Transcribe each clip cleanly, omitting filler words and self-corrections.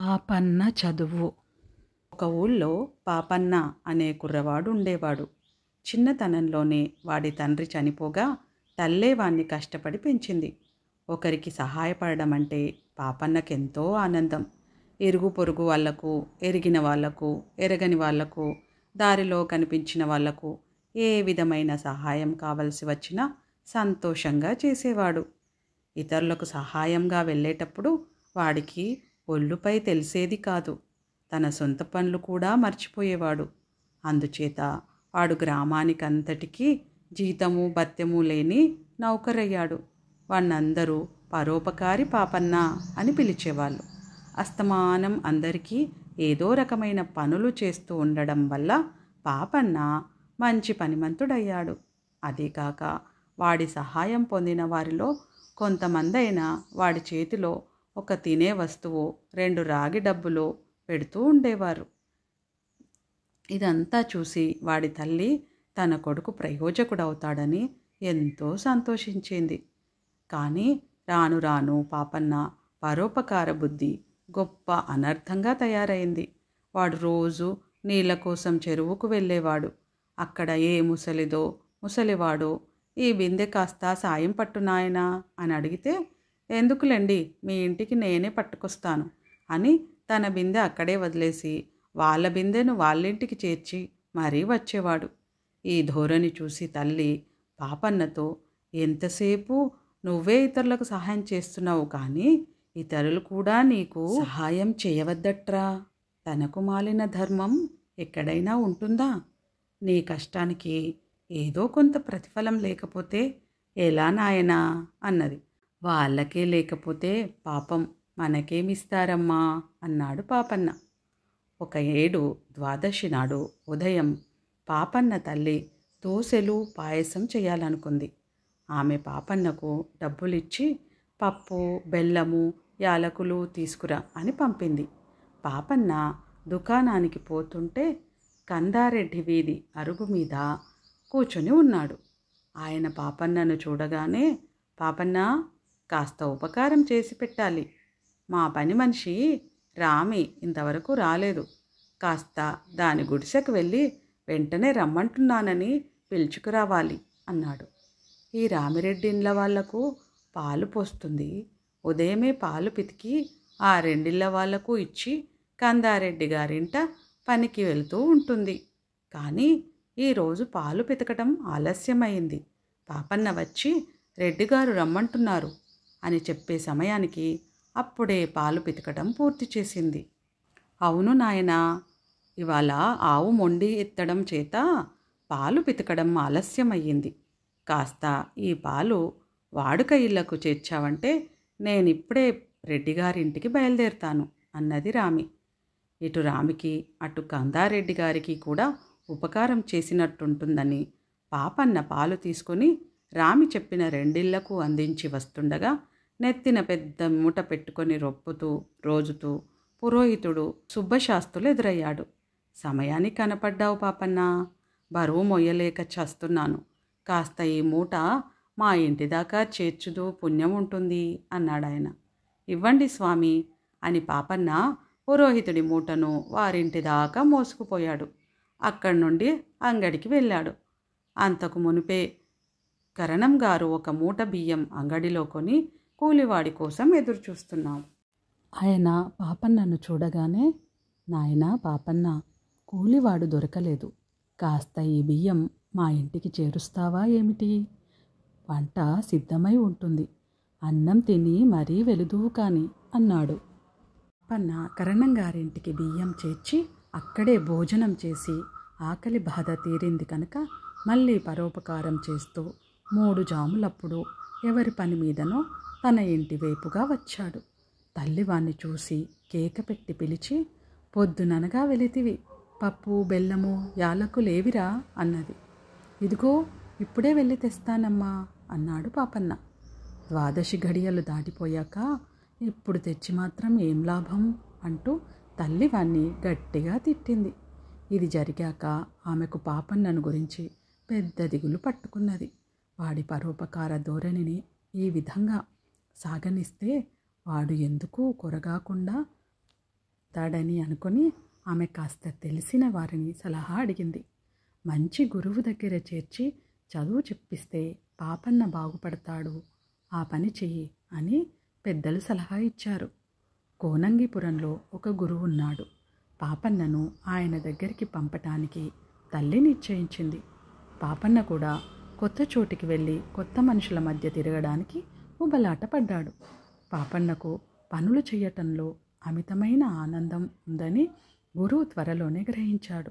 పాపన్న చదువు. ఒక ఊళ్ళో పాపన్న అనే కుర్రవాడు ఉండేవాడు. చిన్నతనంలోనే వాడి తండ్రి చనిపోగా తల్లే వాణ్ణి కష్టపడి పెంచింది. ఒకరికి సహాయపడడం అంటే పాపన్నకెంతో ఆనందం. ఇరుగు పొరుగు వాళ్లకు, ఎరిగిన వాళ్లకు, ఎరగని వాళ్లకు, దారిలో కనిపించిన వాళ్లకు ఏ విధమైన సహాయం కావలసి వచ్చినా సంతోషంగా చేసేవాడు. ఇతరులకు సహాయంగా వెళ్ళేటప్పుడు వాడికి ఒళ్ళుపై తెలిసేది కాదు. తన సొంత పనులు కూడా మర్చిపోయేవాడు. అందుచేత వాడు గ్రామానికంతటికీ జీతము భత్యము లేని నౌకరయ్యాడు. వాణ్ణందరూ పరోపకారి పాపన్న అని పిలిచేవాళ్ళు. అస్తమానం అందరికీ ఏదో రకమైన పనులు చేస్తూ ఉండడం వల్ల పాపన్న మంచి పనిమంతుడయ్యాడు. అదీకాక వాడి సహాయం పొందిన వారిలో కొంతమందైనా వాడి చేతిలో ఒక తినే వస్తువు, 2 రాగి డబ్బులు పెడుతూ ఉండేవారు. ఇదంతా చూసి వాడి తల్లి తన కొడుకు ప్రయోజకుడవుతాడని ఎంతో సంతోషించింది. కానీ రాను రాను పాపన్న పరోపకార బుద్ధి గొప్ప అనర్థంగా తయారైంది. వాడు రోజు నీళ్ల కోసం చెరువుకు వెళ్ళేవాడు. అక్కడ ఏ ముసలిదో ముసలివాడో ఈ బిందె కాస్త సాయం పట్టు నాయనా అని అడిగితే, ఎందుకులేండి మీ ఇంటికి నేనే పట్టుకొస్తాను అని తన బిందె అక్కడే వదిలేసి వాళ్ళ బిందెను వాళ్ళింటికి చేర్చి మరీ వచ్చేవాడు. ఈ ధోరణి చూసి తల్లి పాపన్నతో, ఎంతసేపు నువ్వే ఇతరులకు సహాయం చేస్తున్నావు కానీ ఇతరులు కూడా నీకు సహాయం చేయవద్దట్రా. తనకు మాలిన ధర్మం ఎక్కడైనా ఉంటుందా? నీ కష్టానికి ఏదో కొంత ప్రతిఫలం లేకపోతే ఎలా నాయనా అన్నది. వాళ్ళకే లేకపోతే పాపం మనకేమిస్తారమ్మా అన్నాడు పాపన్న. ఒక ఏడు ద్వాదశి నాడు ఉదయం పాపన్న తల్లి దోసెలు పాయసం చేయాలనుకుంది. ఆమె పాపన్నకు డబ్బులిచ్చి పప్పు, బెల్లము, యాలకులు తీసుకురా అని పంపింది. పాపన్న దుకాణానికి పోతుంటే కందారెడ్డి వీధి అరుగు మీద కూర్చొని ఉన్నాడు. ఆయన పాపన్నను చూడగానే, పాపన్న, కాస్త ఉపకారం చేసి పెట్టాలి. మా పని మనిషి రామి ఇంతవరకు రాలేదు. కాస్త దాని గుడిసెకు వెళ్ళి వెంటనే రమ్మంటున్నానని పిలుచుకురావాలి అన్నాడు. ఈ రామిరెడ్డి ఇండ్ల వాళ్లకు పాలు పోస్తుంది. ఉదయమే పాలు పితికి ఆ 2 ఇళ్ల వాళ్లకు ఇచ్చి కందారెడ్డి గారింట పనికి వెళుతూ ఉంటుంది. కానీ ఈరోజు పాలు పితకటం ఆలస్యమైంది. పాపన్న వచ్చి రెడ్డిగారు రమ్మంటున్నారు అని చెప్పే సమయానికి అప్పుడే పాలు పితకటం పూర్తి చేసింది. అవును నాయనా, ఇవాళ ఆవు మొండి ఎత్తడం చేత పాలు పితకడం ఆలస్యమయ్యింది. కాస్త ఈ పాలు వాడుక ఇళ్లకు చేర్చావంటే నేనిప్పుడే రెడ్డిగారింటికి బయలుదేరుతాను అన్నది రామి. ఇటు రామికి అటు కందారెడ్డి గారికి కూడా ఉపకారం చేసినట్టుంటుందని పాపన్న పాలు తీసుకుని రామి చెప్పిన 2 ఇళ్లకు అందించి వస్తుండగా నెత్తిన పెద్ద మూట పెట్టుకొని రొప్పుతూ రోజుతూ పురోహితుడు సుబ్బశాస్త్రులు ఎదురయ్యాడు. సమయానికి కనపడ్డావు పాపన్న, బరువు మొయ్యలేక చస్తున్నాను. కాస్త ఈ మూట మా ఇంటి దాకా చేర్చుదు, పుణ్యం ఉంటుంది అన్నాడాయన. ఇవ్వండి స్వామి అని పాపన్న పురోహితుడి మూటను వారింటి దాకా మోసుకుపోయాడు. అక్కడి నుండి అంగడికి వెళ్ళాడు. అంతకు మునిపే కరణం గారు ఒక మూట బియ్యం అంగడిలో కొని కూలివాడి కోసం ఎదురుచూస్తున్నాం. ఆయన పాపన్నను చూడగానే, నాయనా పాపన్న, కూలివాడు దొరకలేదు. కాస్త ఈ బియ్యం మా ఇంటికి చేరుస్తావా ఏమిటి? వంట సిద్ధమై ఉంటుంది. అన్నం తిని మరీ వెలుదువు కాని అన్నాడు. పాపన్న కరణం గారింటికి బియ్యం చేర్చి అక్కడే భోజనం చేసి ఆకలి బాధ తీరింది కనుక మళ్ళీ పరోపకారం చేస్తూ 3 జాములప్పుడు ఎవరి పని మీదనో తన ఇంటి వైపుగా వచ్చాడు. తల్లివాణ్ణి చూసి కేక పెట్టి పిలిచి, పొద్దుననగా వెళితివి, పప్పు బెల్లము యాలకులేవిరా అన్నది. ఇదిగో ఇప్పుడే వెళ్ళి తెస్తానమ్మా అన్నాడు పాపన్న. ద్వాదశి గడియలు దాటిపోయాక ఇప్పుడు తెచ్చి మాత్రం ఏం లాభం అంటూ తల్లివాణ్ణి గట్టిగా తిట్టింది. ఇది జరిగాక ఆమెకు పాపన్నను గురించి పెద్ద దిగులు పట్టుకున్నది. వాడి పరోపకార ధోరణిని ఈ విధంగా సాగనిస్తే వాడు ఎందుకు కొరగాకుండా చెప్తాడని అనుకుని ఆమె కాస్త తెలిసిన వారిని సలహా అడిగింది. మంచి గురువు దగ్గర చేర్చి చదువు చెప్పిస్తే పాపన్న బాగుపడతాడు, ఆ పని చెయ్యి అని పెద్దలు సలహా ఇచ్చారు. కోనంగిపురంలో ఒక గురువు ఉన్నాడు. పాపన్నను ఆయన దగ్గరికి పంపటానికి తల్లి నిశ్చయించింది. పాపన్న కూడా కొత్త చోటికి వెళ్ళి కొత్త మనుషుల మధ్య తిరగడానికి ఉబలాట పడ్డాడు. పాపన్నకు పనులు చేయటంలో అమితమైన ఆనందం ఉందని గురువు త్వరలోనే గ్రహించాడు.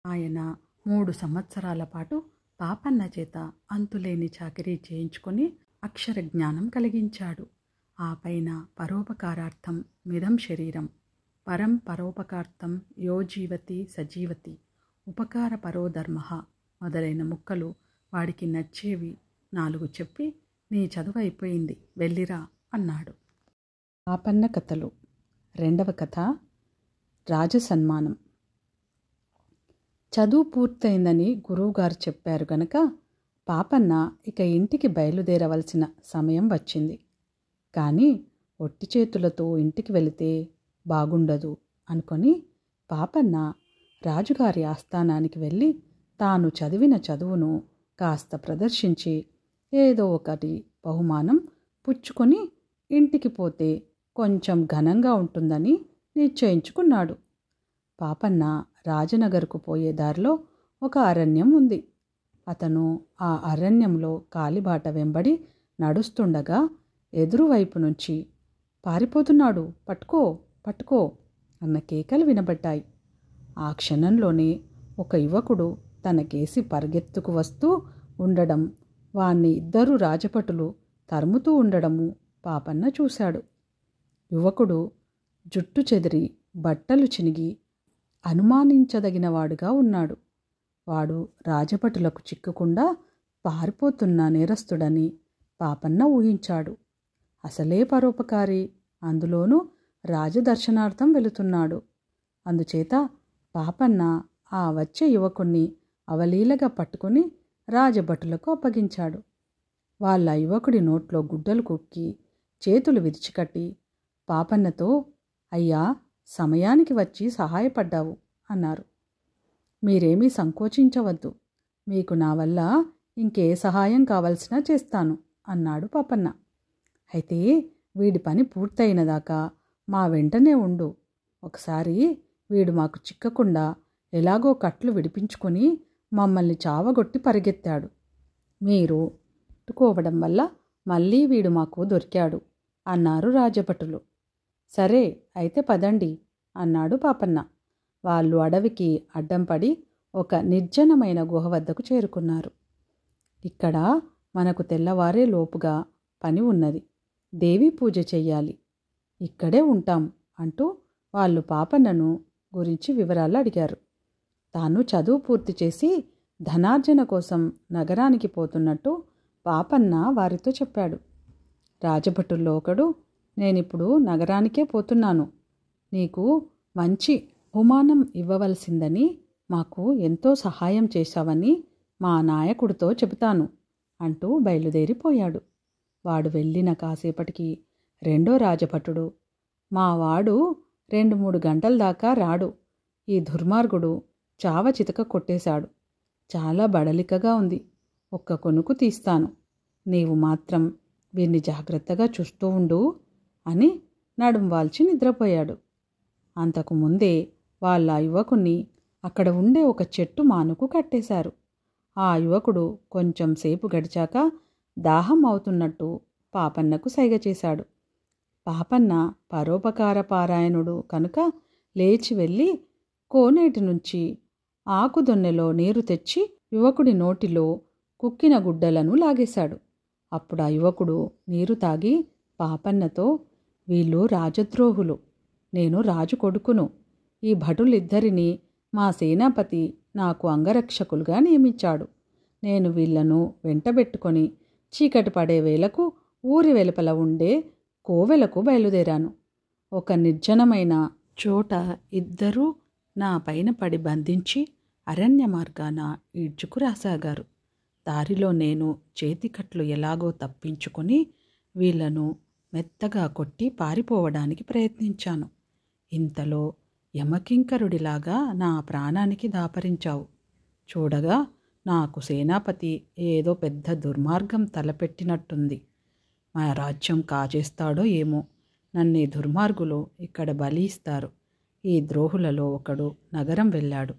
ఆయన 3 సంవత్సరాల పాటు పాపన్న చేత అంతులేని చాకిరీ చేయించుకొని అక్షర జ్ఞానం కలిగించాడు. ఆ పైన పరోపకారార్థం మిదం శరీరం, పరం పరోపకార్థం యో జీవతి సజీవతి, ఉపకార పరోధర్మ మొదలైన ముక్కలు వాడికి నచ్చేవి 4 చెప్పి, నీ చదువు అయిపోయింది, వెళ్ళిరా అన్నాడు. పాపన్న కథలు. 2వ కథ రాజసన్మానం. చదువు పూర్తయిందని గురువుగారు చెప్పారు గనక పాపన్న ఇక ఇంటికి బయలుదేరవలసిన సమయం వచ్చింది. కానీ ఒట్టి చేతులతో ఇంటికి వెళితే బాగుండదు అనుకొని పాపన్న రాజుగారి ఆస్థానానికి వెళ్ళి తాను చదివిన చదువును కాస్త ప్రదర్శించి ఏదో ఒకటి బహుమానం పుచ్చుకొని ఇంటికి పోతే కొంచెం ఘనంగా ఉంటుందని నిశ్చయించుకున్నాడు. పాపన్న రాజనగర్కు పోయే దారిలో ఒక అరణ్యం ఉంది. అతను ఆ అరణ్యంలో కాలిబాట వెంబడి నడుస్తుండగా ఎదురువైపు నుంచి పారిపోతున్నాడు, పట్టుకో పట్టుకో అన్న కేకలు వినబడ్డాయి. ఆ క్షణంలోనే ఒక యువకుడు తనకేసి పరిగెత్తుకు వస్తూ ఉండడం, వాణ్ణి 2 రాజభటులు తరుముతూ ఉండడము పాపన్న చూశాడు. యువకుడు జుట్టు చెదిరి బట్టలు చినిగి అనుమానించదగినవాడుగా ఉన్నాడు. వాడు రాజభటులకు చిక్కకుండా పారిపోతున్న నేరస్తుడని పాపన్న ఊహించాడు. అసలే పరోపకారి, అందులోనూ రాజదర్శనార్థం వెళుతున్నాడు. అందుచేత పాపన్న ఆ వచ్చే యువకుణ్ణి అవలీలగా పట్టుకుని రాజభటులకు అప్పగించాడు. వాళ్ళ యువకుడి నోట్లో గుడ్డలు కుక్కి చేతులు విరిచికట్టి పాపన్నతో, అయ్యా, సమయానికి వచ్చి సహాయపడ్డావు అన్నారు. మీరేమీ సంకోచించవద్దు, మీకు నా వల్ల ఇంకే సహాయం కావలసినా చేస్తాను అన్నాడు పాపన్న. అయితే వీడి పని పూర్తయినదాకా మా వెంటనే ఉండు. ఒకసారి వీడు మాకు చిక్కకుండా ఎలాగో కట్లు విడిపించుకొని మమ్మల్ని చావగొట్టి పరిగెత్తాడు. మీరు పట్టుకోవడం వల్ల మళ్ళీ వీడు మాకు దొరికాడు అన్నారు రాజభటులు. సరే అయితే పదండి అన్నాడు పాపన్న. వాళ్ళు అడవికి అడ్డం పడి ఒక నిర్జనమైన గుహ వద్దకు చేరుకున్నారు. ఇక్కడ మనకు తెల్లవారే లోపుగా పని ఉన్నది, దేవీ పూజ చెయ్యాలి, ఇక్కడే ఉంటాం అంటూ వాళ్ళు పాపన్నను గురించి వివరాలు అడిగారు. తాను చదువు పూర్తి చేసి ధనార్జన కోసం నగరానికి పోతున్నట్టు పాపన్న వారితో చెప్పాడు. రాజభటుల్లో ఒకడు, నేనిప్పుడు నగరానికే పోతున్నాను, నీకు మంచి బహుమానం ఇవ్వవలసిందని, మాకు ఎంతో సహాయం చేశావని మా నాయకుడితో చెబుతాను అంటూ బయలుదేరిపోయాడు. వాడు వెళ్ళిన కాసేపటికి 2వ రాజభటుడు, మా వాడు 2-3 గంటల దాకా రాడు, ఈ దుర్మార్గుడు చావ చితక కొట్టేశాడు, చాలా బడలికగా ఉంది, ఒక్క కొనుకు తీస్తాను, నీవు మాత్రం వీరిని జాగ్రత్తగా చూస్తూ ఉండు అని నడుం వాల్చి నిద్రపోయాడు. అంతకుముందే వాళ్ళ యువకుణ్ణి అక్కడ ఉండే ఒక చెట్టు మానుకు కట్టేశారు. ఆ యువకుడు కొంచెం సేపు గడిచాక దాహం అవుతున్నట్టు పాపన్నకు సైగ చేశాడు. పాపన్న పరోపకార పారాయణుడు కనుక లేచి వెళ్ళి కోనేటి నుంచి ఆకుదొన్నెలో నీరు తెచ్చి యువకుడి నోటిలో కుక్కిన గుడ్డలను లాగేశాడు. అప్పుడు ఆ యువకుడు నీరు తాగి పాపన్నతో, వీళ్ళు రాజద్రోహులు, నేను రాజు కొడుకును, ఈ భటులిద్దరినీ మా సేనాపతి నాకు అంగరక్షకులుగా నియమించాడు, నేను వీళ్లను వెంటబెట్టుకొని చీకటి పడే వేళకు ఊరి వెలుపల ఉండే కోవెలకు బయలుదేరాను. ఒక నిర్జనమైన చోట ఇద్దరూ నా పైన పడి బంధించి అరణ్య మార్గాన ఈడ్చుకు రాసాగారు. దారిలో నేను చేతికట్లు ఎలాగో తప్పించుకొని వీళ్లను మెత్తగా కొట్టి పారిపోవడానికి ప్రయత్నించాను. ఇంతలో యమకింకరుడిలాగా నా ప్రాణానికి దాపరించావు. చూడగా నాకు సేనాపతి ఏదో పెద్ద దుర్మార్గం తలపెట్టినట్టుంది. మా రాజ్యం కాజేస్తాడో ఏమో. నన్ను ఈ దుర్మార్గులు ఇక్కడ బలి ఇస్తారు. ఈ ద్రోహులలో ఒకడు నగరం వెళ్ళాడు.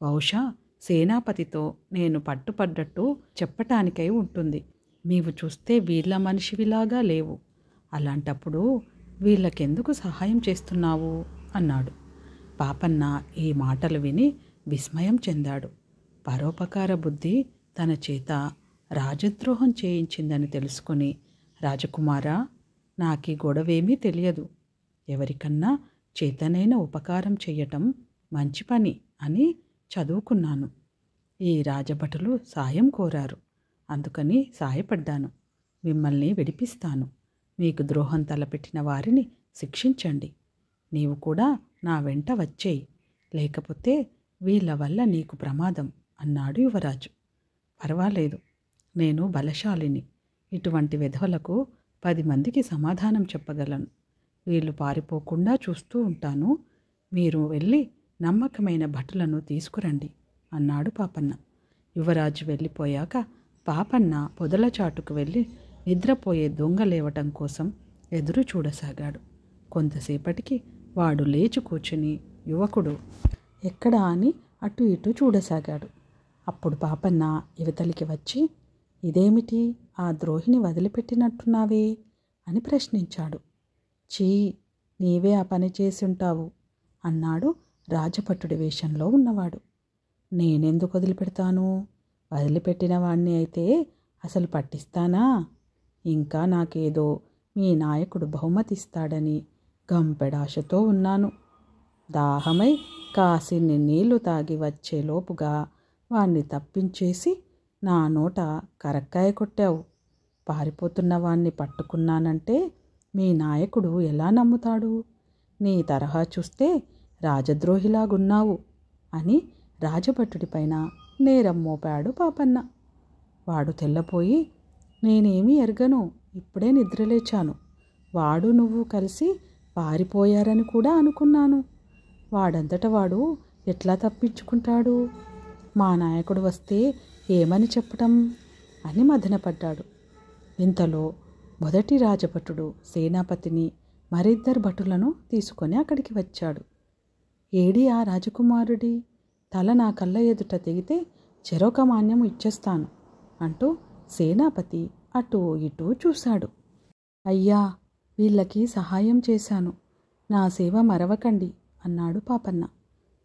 బహుశా సేనాపతితో నేను పట్టుపడ్డట్టు చెప్పటానికై ఉంటుంది. నీవు చూస్తే వీళ్ళ మనిషివిలాగా లేవు. అలాంటప్పుడు వీళ్ళకెందుకు సహాయం చేస్తున్నావు అన్నాడు. పాపన్న ఈ మాటలు విని విస్మయం చెందాడు. పరోపకార బుద్ధి తన చేత రాజద్రోహం చేయించిందని తెలుసుకుని, రాజకుమారా, నాకీ గొడవేమీ తెలియదు. ఎవరికన్నా చేతనైన ఉపకారం చెయ్యటం మంచి పని అని చదువుకున్నాను. ఈ రాజభటులు సాయం కోరారు, అందుకని సాయపడ్డాను. మిమ్మల్ని విడిపిస్తాను. మీకు ద్రోహం తలపెట్టిన వారిని శిక్షించండి. నీవు కూడా నా వెంట వచ్చేయి, లేకపోతే వీళ్ళ వల్ల నీకు ప్రమాదం అన్నాడు యువరాజు. పర్వాలేదు, నేను బలశాలిని. ఇటువంటి వెధవలకు 10 మందికి సమాధానం చెప్పగలను. వీళ్ళు పారిపోకుండా చూస్తూ ఉంటాను. మీరు వెళ్ళి నమ్మకమైన భటులను తీసుకురండి అన్నాడు పాపన్న. యువరాజు వెళ్ళిపోయాక పాపన్న పొదల చాటుకు వెళ్ళి నిద్రపోయే దొంగ లేవటం కోసం ఎదురు చూడసాగాడు. కొంతసేపటికి వాడు లేచి కూర్చుని యువకుడు ఎక్కడా అని అటు ఇటు చూడసాగాడు. అప్పుడు పాపన్న యువతలికి వచ్చి, ఇదేమిటి, ఆ ద్రోహిని వదిలిపెట్టినట్టున్నావే అని ప్రశ్నించాడు. చీ, నీవే ఆ పని చేసుంటావు అన్నాడు రాజభటుడి వేషంలో ఉన్నవాడు. నేనెందుకు వదిలిపెడతాను? వదిలిపెట్టిన వాణ్ణి అయితే అసలు పట్టిస్తానా? ఇంకా నాకేదో మీ నాయకుడు బహుమతిస్తాడని గంపెడాశతో ఉన్నాను. దాహమై కాసిన్ని నీళ్లు తాగి వచ్చేలోపుగా వాణ్ణి తప్పించేసి నా నోట కరక్కాయ కొట్టావు. పారిపోతున్న వాణ్ణి పట్టుకున్నానంటే మీ నాయకుడు ఎలా నమ్ముతాడు? నీ తరహా చూస్తే రాజద్రోహిలాగున్నావు అని రాజభటుడిపైన నేరం మోపాడు పాపన్న. వాడు తెల్లపోయి, నేనేమీ ఎరగను, ఇప్పుడే నిద్రలేచాను. వాడు నువ్వు కలిసి పారిపోయారని కూడా అనుకున్నాను. వాడంతట వాడు ఎట్లా తప్పించుకుంటాడు? మా నాయకుడు వస్తే ఏమని చెప్పటం అని మదనపడ్డాడు. ఇంతలో మొదటి రాజభటుడు సేనాపతిని మరిద్దరు భటులను తీసుకొని అక్కడికి వచ్చాడు. ఏడి ఆ రాజకుమారుడి? తల నా కళ్ళ ఎదుట తెగితే చెరొక మాన్యం ఇచ్చేస్తాను అంటూ సేనాపతి అటూ ఇటూ చూశాడు. అయ్యా, వీళ్ళకి సహాయం చేశాను, నా సేవ మరవకండి అన్నాడు పాపన్న.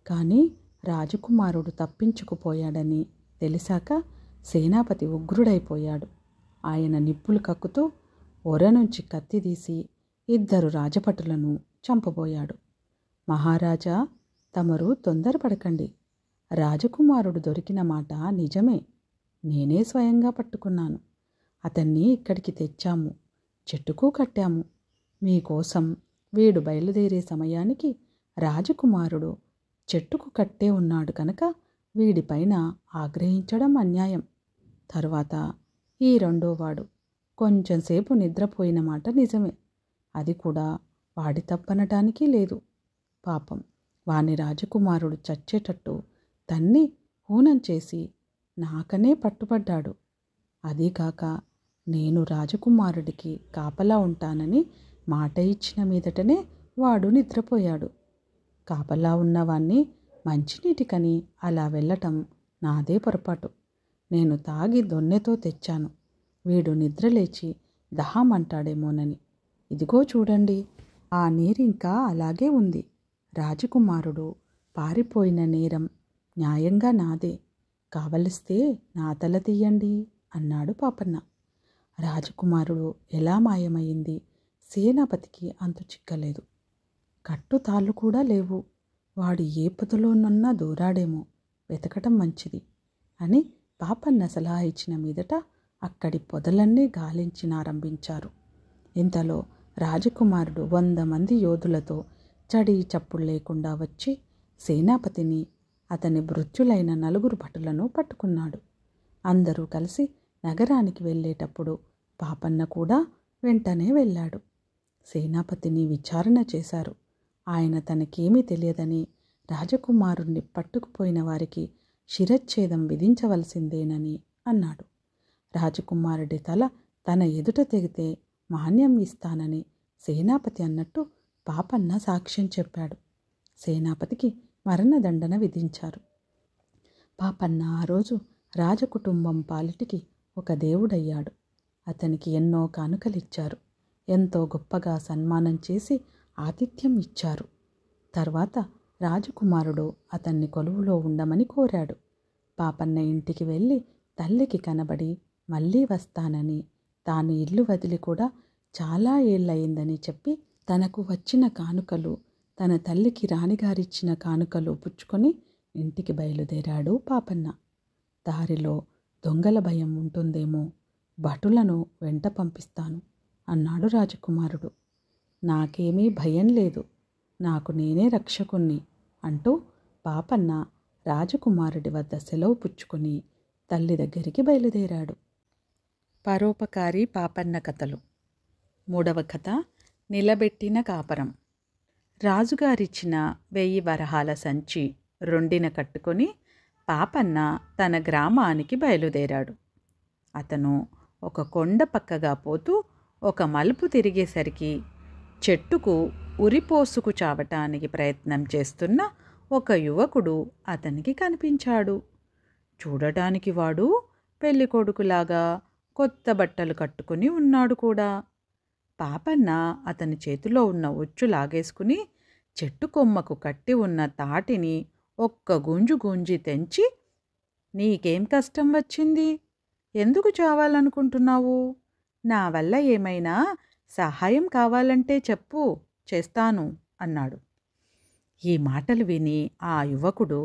కానీ రాజకుమారుడు తప్పించుకుపోయాడని తెలిసాక సేనాపతి ఉగ్రుడైపోయాడు. ఆయన నిప్పులు కక్కుతూ ఒర నుంచి కత్తి తీసి 2 రాజభటులను చంపబోయాడు. మహారాజా, తమరు తొందరపడకండి. రాజకుమారుడు దొరికిన మాట నిజమే. నేనే స్వయంగా పట్టుకున్నాను. అతన్ని ఇక్కడికి తెచ్చాము, చెట్టుకు కట్టాము. మీకోసం వీడు బయలుదేరే సమయానికి రాజకుమారుడు చెట్టుకు కట్టే ఉన్నాడు కనుక వీడిపైన ఆగ్రహించడం అన్యాయం. తరువాత ఈ రెండోవాడు కొంచెంసేపు నిద్రపోయిన మాట నిజమే. అది కూడా వాడి తప్పనటానికి లేదు. పాపం, వాని రాజకుమారుడు చచ్చేటట్టు తన్ని హూనం చేసి నాకనే పట్టుపడ్డాడు. అదీకాక నేను రాజకుమారుడికి కాపలా ఉంటానని మాట ఇచ్చిన మీదటనే వాడు నిద్రపోయాడు. కాపలా ఉన్నవాణ్ణి మంచినీటికని అలా వెళ్ళటం నాదే పొరపాటు. నేను తాగి దొన్నెతో తెచ్చాను. వీడు నిద్రలేచి దహామంటాడేమోనని. ఇదిగో చూడండి, ఆ నీరింకా అలాగే ఉంది. రాజకుమారుడు పారిపోయిన నేరం న్యాయంగా నాదే. కావలిస్తే నా తల తీయండి అన్నాడు పాపన్న. రాజకుమారుడు ఎలా మాయమైంది సేనాపతికి అంతు చిక్కలేదు. కట్టు తాళ్ళు కూడా లేవు. వాడు ఏ పొదలోనన్నా దూరాడేమో, వెతకటం మంచిది అని పాపన్న సలహా ఇచ్చిన మీదట అక్కడి పొదలన్నీ గాలించినారంభించారు. ఇంతలో రాజకుమారుడు 100 మంది యోధులతో చడి చప్పుడు లేకుండా వచ్చి సేనాపతిని, అతని భృత్యులైన 4 భటులను పట్టుకున్నాడు. అందరూ కలిసి నగరానికి వెళ్ళేటప్పుడు పాపన్న కూడా వెంటనే వెళ్ళాడు. సేనాపతిని విచారణ చేశారు. ఆయన తనకేమీ తెలియదని రాజకుమారుణ్ణి పట్టుకుపోయిన వారికి శిరచ్ఛేదం విధించవలసిందేనని అన్నాడు. రాజకుమారుడి తల తన ఎదుట తెగితే మాన్యం ఇస్తానని సేనాపతి అన్నట్టు పాపన్న సాక్ష్యం చెప్పాడు. సేనాపతికి మరణదండన విధించారు. పాపన్న ఆ రోజు రాజకుటుంబం పాలిటికి ఒక దేవుడయ్యాడు. అతనికి ఎన్నో కానుకలిచ్చారు. ఎంతో గొప్పగా సన్మానం చేసి ఆతిథ్యం ఇచ్చారు. తర్వాత రాజకుమారుడు అతన్ని కొలువులో ఉండమని కోరాడు. పాపన్న ఇంటికి వెళ్ళి తల్లికి కనబడి మళ్ళీ వస్తానని, తాను ఇల్లు వదిలి కూడా చాలా ఏళ్ళయిందని చెప్పి తనకు వచ్చిన కానుకలు, తన తల్లికి రాణిగారిచ్చిన కానుకలు పుచ్చుకొని ఇంటికి బయలుదేరాడు పాపన్న. దారిలో దొంగల భయం ఉంటుందేమో, భటులను వెంట పంపిస్తాను అన్నాడు రాజకుమారుడు. నాకేమీ భయం లేదు, నాకు నేనే రక్షకుణ్ణి అంటూ పాపన్న రాజకుమారుడి వద్ద సెలవు పుచ్చుకొని తల్లి దగ్గరికి బయలుదేరాడు. పరోపకారి పాపన్న కథలు. 3వ కథ నిలబెట్టిన కాపరం. రాజుగారిచ్చిన 1000 వరహాల సంచి రొండిన కట్టుకొని పాపన్న తన గ్రామానికి బయలుదేరాడు. అతను ఒక కొండ పక్కగా పోతూ ఒక మలుపు తిరిగేసరికి చెట్టుకు ఉరిపోసుకు చావటానికి ప్రయత్నం చేస్తున్న ఒక యువకుడు అతనికి కనిపించాడు. చూడటానికి వాడు పెళ్ళికొడుకులాగా కొత్త బట్టలు కట్టుకుని ఉన్నాడు కూడా. పాపన్న అతని చేతిలో ఉన్న ఉచ్చు లాగేసుకుని చెట్టు కొమ్మకు కట్టి ఉన్న తాటిని ఒక్క గుంజు గుంజి తెంచి, నీకేం కష్టం వచ్చింది? ఎందుకు చావాలనుకుంటున్నావు? నా వల్ల ఏమైనా సహాయం కావాలంటే చెప్పు, చేస్తాను అన్నాడు. ఈ మాటలు విని ఆ యువకుడు,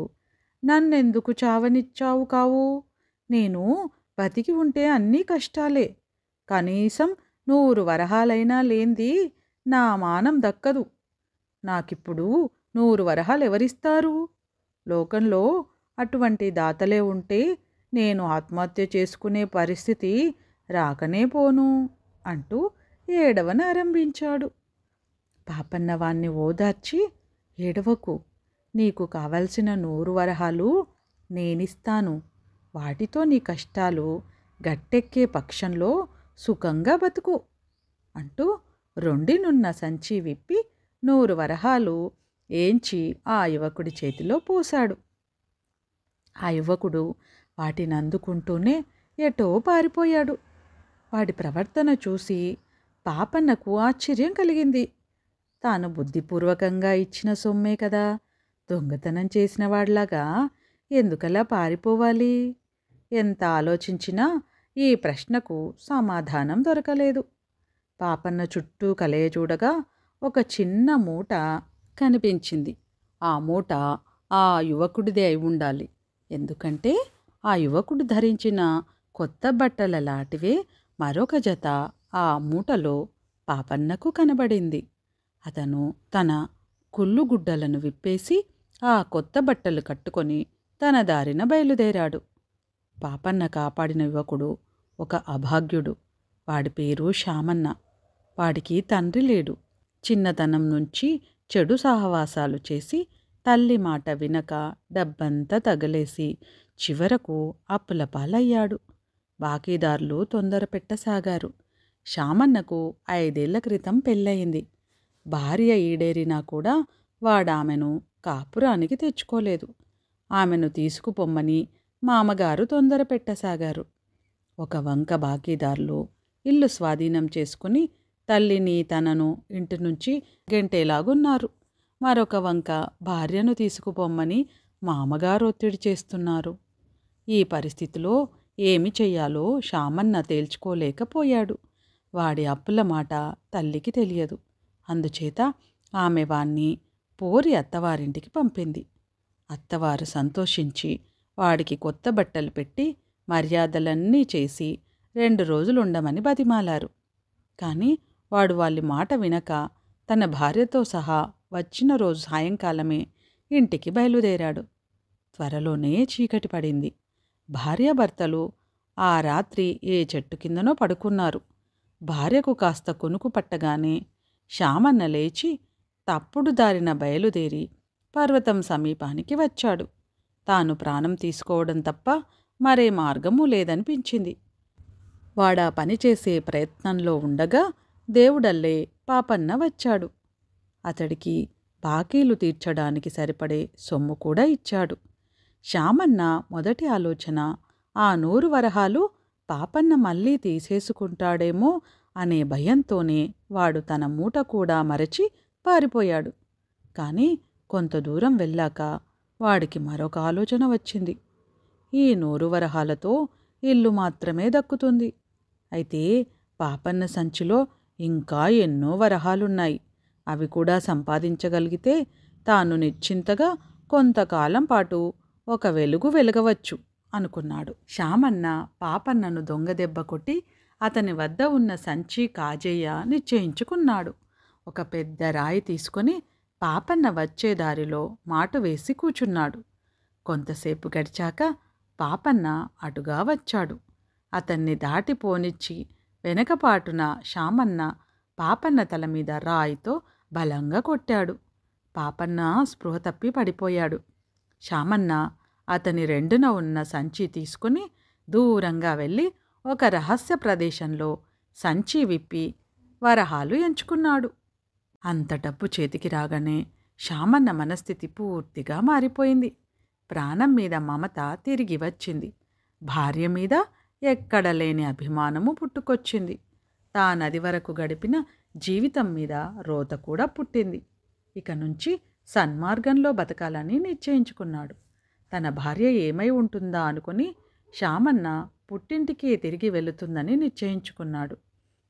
నన్నెందుకు చావనిచ్చావు కావు? నేను బతికి ఉంటే అన్నీ కష్టాలే. కనీసం 100 వరహాలైనా లేంది నా మానం దక్కదు. నాకిప్పుడు 100 వరహాలు ఎవరిస్తారు? లోకంలో అటువంటి దాతలే ఉంటే నేను ఆత్మహత్య చేసుకునే పరిస్థితి రాకనే పోను అంటూ ఏడవనారంభించాడు. పాపన్న వాణ్ణి ఓదార్చి, ఏడవకు, నీకు కావలసిన 100 వరహాలు నేనిస్తాను. వాటితో నీ కష్టాలు గట్టెక్కే పక్షంలో సుఖంగా బతుకు అంటూ రొండినున్న సంచి విప్పి 100 వరహాలు ఏంచి ఆ యువకుడి చేతిలో పోశాడు. ఆ యువకుడు వాటిని అందుకుంటూనే ఎటో పారిపోయాడు. వాడి ప్రవర్తన చూసి పాపన్నకు ఆశ్చర్యం కలిగింది. తాను బుద్ధిపూర్వకంగా ఇచ్చిన సొమ్మే కదా, దొంగతనం చేసిన వాడిలాగా ఎందుకలా పారిపోవాలి? ఎంత ఆలోచించినా ఈ ప్రశ్నకు సమాధానం దొరకలేదు. పాపన్న చుట్టూ కలయ చూడగా ఒక చిన్న మూట కనిపించింది. ఆ మూట ఆ యువకుడిదే అయి ఉండాలి. ఎందుకంటే ఆ యువకుడు ధరించిన కొత్త బట్టల లాంటివే మరొక జత ఆ మూటలో పాపన్నకు కనబడింది. అతను తన కుళ్ళుగుడ్డలను విప్పేసి ఆ కొత్త బట్టలు కట్టుకొని తన దారిన బయలుదేరాడు. పాపన్న కాపాడిన యువకుడు ఒక అభాగ్యుడు. వాడి పేరు శామన్న. వాడికి తండ్రి లేడు. చిన్నతనం నుంచి చెడు సహవాసాలు చేసి తల్లి మాట వినక డబ్బంతా తగలేసి చివరకు అప్పుల పాలయ్యాడు. బాకీదారులు తొందర పెట్టసాగారు. శామన్నకు 5 ఏళ్ల క్రితం పెళ్ళయింది. భార్య ఈడేరినా కూడా వాడామెను కాపురానికి తెచ్చుకోలేదు. ఆమెను తీసుకుపొమ్మని మామగారు తొందర పెట్టసాగారు. ఒక వంక బాకీదారులు ఇల్లు స్వాధీనం చేసుకుని తల్లిని తనను ఇంటి నుంచి గెంటేలాగున్నారు. మరొక వంక భార్యను తీసుకుపొమ్మని మామగారు ఒత్తిడి చేస్తున్నారు. ఈ పరిస్థితిలో ఏమి చెయ్యాలో శామన్న తేల్చుకోలేకపోయాడు. వాడి అప్పుల మాట తల్లికి తెలియదు. అందుచేత ఆమె వాణ్ణి పోరి అత్తవారింటికి పంపింది. అత్తవారు సంతోషించి వాడికి కొత్త బట్టలు పెట్టి మర్యాదలన్నీ చేసి 2 రోజులుండమని బతిమాలారు. కానీ వాడు వాళ్ళ మాట వినక తన భార్యతో సహా వచ్చిన రోజు సాయంకాలమే ఇంటికి బయలుదేరాడు. త్వరలోనే చీకటి పడింది. భార్యాభర్తలు ఆ రాత్రి ఏ చెట్టు కిందనో పడుకున్నారు. భార్యకు కాస్త కొనుకు పట్టగానే శామన్న లేచి తప్పుడు దారిన బయలుదేరి పర్వతం సమీపానికి వచ్చాడు. తాను ప్రాణం తీసుకోవడం తప్ప మరే మార్గమూ లేదనిపించింది. వాడా పనిచేసే ప్రయత్నంలో ఉండగా దేవుడల్లే పాపన్న వచ్చాడు. అతడికి బాకీలు తీర్చడానికి సరిపడే సొమ్ము కూడా ఇచ్చాడు. శ్యామన్న మొదటి ఆలోచన ఆ 100 వరహాలు పాపన్న మళ్ళీ తీసేసుకుంటాడేమో అనే భయంతోనే వాడు తన మూట కూడా మరచి పారిపోయాడు. కాని కొంత దూరం వెళ్ళాక వాడికి మరొక ఆలోచన వచ్చింది. ఈ 100 వరహాలతో ఇల్లు మాత్రమే దక్కుతుంది. అయితే పాపన్న సంచిలో ఇంకా ఎన్నో వరహాలున్నాయి. అవి కూడా సంపాదించగలిగితే తాను నిశ్చింతగా కొంతకాలం పాటు ఒక వెలుగు వెలగవచ్చు అనుకున్నాడు. శ్యామన్న పాపన్నను దొంగదెబ్బ కొట్టి అతని వద్ద ఉన్న సంచి కాజేయ నిశ్చయించుకున్నాడు. ఒక పెద్ద రాయి తీసుకొని పాపన్న వచ్చే దారిలో మాటు వేసి కూచున్నాడు. కొంతసేపు గడిచాక పాపన్న అటుగా వచ్చాడు. అతన్ని దాటిపోనిచ్చి వెనకపాటున శ్యామన్న పాపన్న తల మీద రాయితో బలంగా కొట్టాడు. పాపన్న స్పృహ తప్పి పడిపోయాడు. శ్యామన్న అతని రెండున ఉన్న సంచి తీసుకుని దూరంగా వెళ్ళి ఒక రహస్య ప్రదేశంలో సంచి విప్పి వరహాలు ఎంచుకున్నాడు. అంత డబ్బు చేతికి రాగానే శ్యామన్న మనస్థితి పూర్తిగా మారిపోయింది. ప్రాణం మీద మమత తిరిగి వచ్చింది. భార్య మీద ఎక్కడ లేని అభిమానము పుట్టుకొచ్చింది. తానది వరకు గడిపిన జీవితం మీద రోత కూడా పుట్టింది. ఇక నుంచి సన్మార్గంలో బతకాలని నిశ్చయించుకున్నాడు. తన భార్య ఏమై ఉంటుందా అనుకుని శ్యామన్న పుట్టింటికి తిరిగి వెళుతుందని నిశ్చయించుకున్నాడు.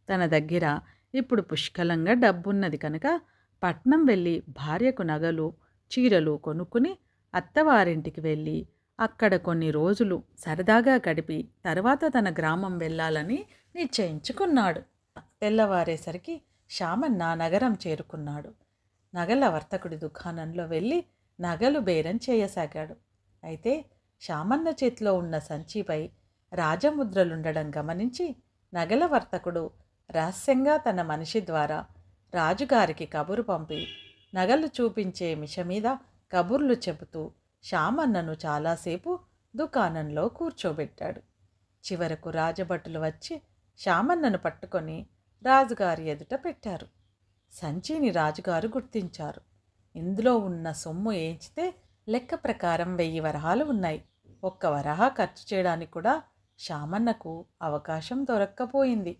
తన దగ్గర ఇప్పుడు పుష్కలంగా డబ్బున్నది కనుక పట్నం వెళ్ళి భార్యకు నగలు చీరలు కొనుక్కుని అత్తవారింటికి వెళ్ళి అక్కడ కొన్ని రోజులు సరదాగా గడిపి తర్వాత తన గ్రామం వెళ్ళాలని నిశ్చయించుకున్నాడు. తెల్లవారేసరికి శ్యామన్న నగరం చేరుకున్నాడు. నగల వర్తకుడి దుకాణంలో వెళ్ళి నగలు బేరం చేయసాగాడు. అయితే శ్యామన్న చేతిలో ఉన్న సంచిపై రాజముద్రలుండడం గమనించి నగల వర్తకుడు రహస్యంగా తన మనిషి ద్వారా రాజుగారికి కబురు పంపి నగలు చూపించే మిషమీద కబుర్లు చెబుతూ శ్యామన్నను చాలాసేపు దుకాణంలో కూర్చోబెట్టాడు. చివరకు రాజభటులు వచ్చి శ్యామన్నను పట్టుకొని రాజుగారి ఎదుట పెట్టారు. సంచిని రాజుగారు గుర్తించారు. ఇందులో ఉన్న సొమ్ము ఏంచితే లెక్క ప్రకారం 1000 వరహాలు ఉన్నాయి. 1 వరహా ఖర్చు చేయడానికి కూడా శ్యామన్నకు అవకాశం దొరక్కపోయింది.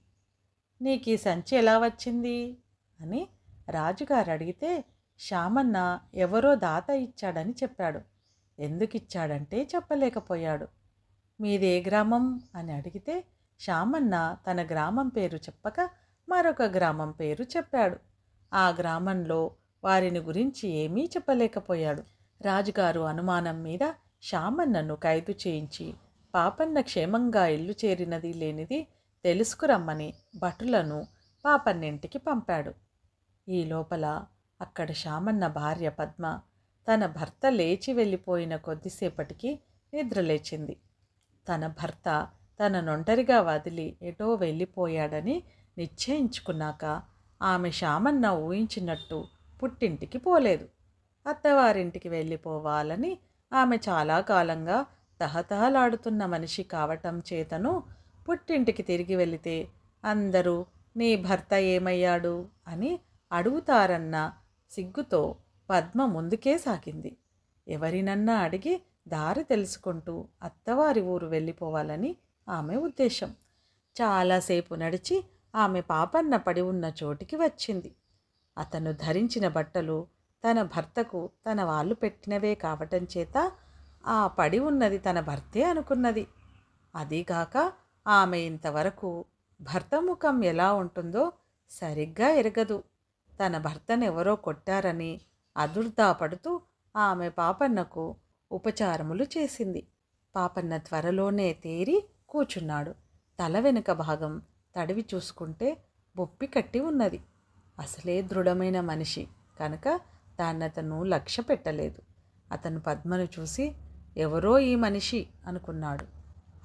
నీకీ సంచి ఎలా వచ్చింది అని రాజుగారు అడిగితే శ్యామన్న ఎవరో దాత ఇచ్చాడని చెప్పాడు. ఎందుకిచ్చాడంటే చెప్పలేకపోయాడు. మీదే గ్రామం అని అడిగితే శ్యామన్న తన గ్రామం పేరు చెప్పక మరొక గ్రామం పేరు చెప్పాడు. ఆ గ్రామంలో వారిని గురించి ఏమీ చెప్పలేకపోయాడు. రాజుగారు అనుమానం మీద శ్యామన్నను ఖైదు చేయించి పాపన్న క్షేమంగా ఇల్లు చేరినది లేనిది తెలుసుకురమ్మని భటులను పాపన్నింటికి పంపాడు. ఈ లోపల అక్కడ శ్యామన్న భార్య పద్మ తన భర్త లేచి వెళ్ళిపోయిన కొద్దిసేపటికి నిద్రలేచింది. తన భర్త తననొంటరిగా వదిలి ఎటో వెళ్ళిపోయాడని నిశ్చయించుకున్నాక ఆమె శ్యామన్న ఊహించినట్టు పుట్టింటికి పోలేదు. అత్తవారింటికి వెళ్ళిపోవాలని ఆమె చాలా కాలంగా తహతహలాడుతున్న మనిషి కావటం చేతను పుట్టింటికి తిరిగి వెళితే అందరూ నీ భర్త ఏమయ్యాడు అని అడుగుతారన్న సిగ్గుతో పద్మ ముందుకే సాగింది. ఎవరినన్నా అడిగి దారి తెలుసుకుంటూ అత్తవారి ఊరు వెళ్ళిపోవాలని ఆమె ఉద్దేశం. చాలాసేపు నడిచి ఆమె పాపన్న పడి ఉన్న చోటికి వచ్చింది. అతను ధరించిన బట్టలు తన భర్తకు తన వాళ్ళు పెట్టినవే కావటం చేత ఆ పడి ఉన్నది తన భర్తే అనుకున్నది. అదీగాక ఆమె ఇంతవరకు భర్త ముఖం ఎలా ఉంటుందో సరిగ్గా ఎరగదు. తన భర్తనెవరో కొట్టారని అదుర్దాపడుతూ ఆమె పాపన్నకు ఉపచారములు చేసింది. పాపన్న త్వరలోనే తేరి కూచున్నాడు. తల వెనుక భాగం తడివి చూసుకుంటే బొప్పి కట్టి ఉన్నది. అసలే దృఢమైన మనిషి కనుక దాన్నతను లక్ష్య పెట్టలేదు. అతను పద్మను చూసి ఎవరో ఈ మనిషి అనుకున్నాడు.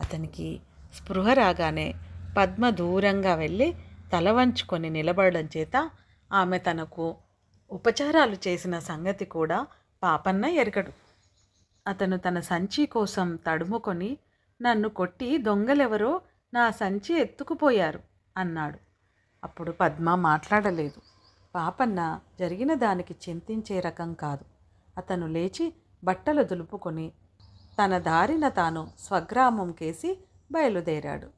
అతనికి స్పృహ రాగానే పద్మ దూరంగా వెళ్ళి తల వంచుకొని నిలబడడం చేత ఆమె తనకు ఉపచారాలు చేసిన సంగతి కూడా పాపన్న ఎరగడు. అతను తన సంచి కోసం తడుముకొని, నన్ను కొట్టి దొంగలెవరో నా సంచి ఎత్తుకుపోయారు అన్నాడు. అప్పుడు పద్మ మాట్లాడలేదు. పాపన్న జరిగిన దానికి చింతించే రకం కాదు. అతను లేచి బట్టలు దులుపుకొని తన దారిన తాను స్వగ్రామం కేసి బయలుదేరాడు.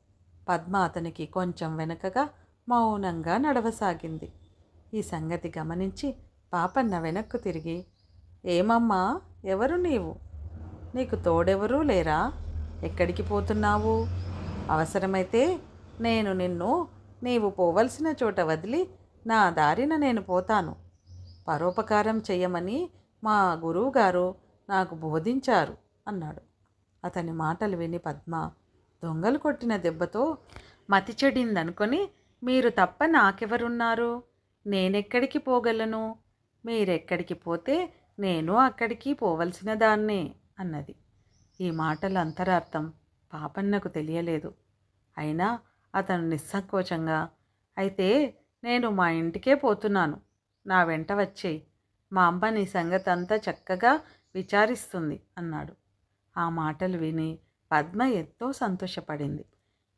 పద్మ అతనికి కొంచెం వెనకగా మౌనంగా నడవసాగింది. ఈ సంగతి గమనించి పాపన్న వెనక్కు తిరిగి, ఏమమ్మా, ఎవరు నీవు? నీకు తోడెవరూ లేరా? ఎక్కడికి పోతున్నావు? అవసరమైతే నేను నిన్ను నీవు పోవలసిన చోట వదిలి నా దారిన నేను పోతాను. పరోపకారం చెయ్యమని మా గురువుగారు నాకు బోధించారు అన్నాడు. అతని మాటలు విని పద్మ దొంగలు కొట్టిన దెబ్బతో మతి చెడిందనుకొని, మీరు తప్ప నాకెవరున్నారు? నేనెక్కడికి పోగలను? మీరెక్కడికి పోతే నేను అక్కడికి పోవలసిన దాన్నే అన్నది. ఈ మాటల అంతరార్థం పాపన్నకు తెలియలేదు. అయినా అతను నిస్సంకోచంగా, అయితే నేను మా ఇంటికే పోతున్నాను, నా వెంట వచ్చేయి, మా అమ్మ నీ సంగతి అంతా చక్కగా విచారిస్తుంది అన్నాడు. ఆ మాటలు విని పద్మ ఎంతో సంతోషపడింది.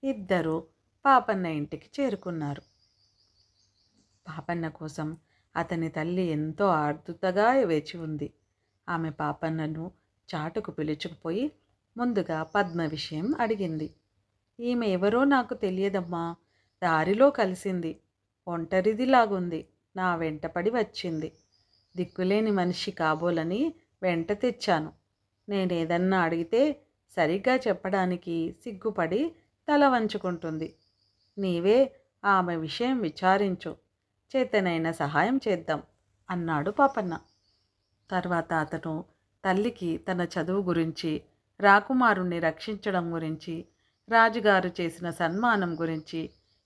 ఇద్దరూ పాపన్న ఇంటికి చేరుకున్నారు. పాపన్న కోసం అతని తల్లి ఎంతో ఆర్దుతగా వేచి ఉంది. ఆమె పాపన్నను చాటుకు పిలుచుకుపోయి ముందుగా పద్మ విషయం అడిగింది. ఈమె ఎవరో నాకు తెలియదమ్మా, దారిలో కలిసింది, ఒంటరిదిలాగుంది, నా వెంటపడి వచ్చింది. దిక్కులేని మనిషి కాబోలని వెంట తెచ్చాను. నేనేదన్నా అడిగితే సరిగ్గా చెప్పడానికి సిగ్గుపడి తల వంచుకుంటుంది. నీవే ఆమె విషయం విచారించు, చేతనైన సహాయం చేద్దాం అన్నాడు పాపన్న. తర్వాత అతను తల్లికి తన చదువు గురించి, రాకుమారుణ్ణి రక్షించడం గురించి, రాజుగారు చేసిన సన్మానం గురించి,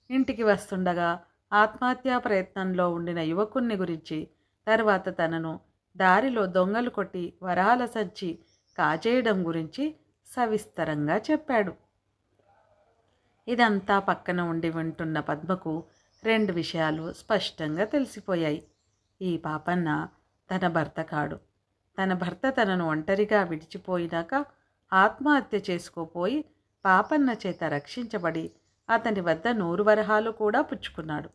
ఇంటికి వస్తుండగా ఆత్మహత్యా ప్రయత్నంలో ఉండిన యువకుణ్ణి గురించి, తర్వాత తనను దారిలో దొంగలు కొట్టి వరాల సంచి కాజేయడం గురించి సవిస్తరంగా చెప్పాడు. ఇదంతా పక్కన ఉండి వింటున్న పద్మకు రెండు విషయాలు స్పష్టంగా తెలిసిపోయాయి. ఈ పాపన్న తన భర్త కాడు. తన భర్త తనను ఒంటరిగా విడిచిపోయినాక ఆత్మహత్య చేసుకోపోయి పాపన్న చేత రక్షించబడి అతని వద్ద 100 వరహాలు కూడా పుచ్చుకున్నాడు.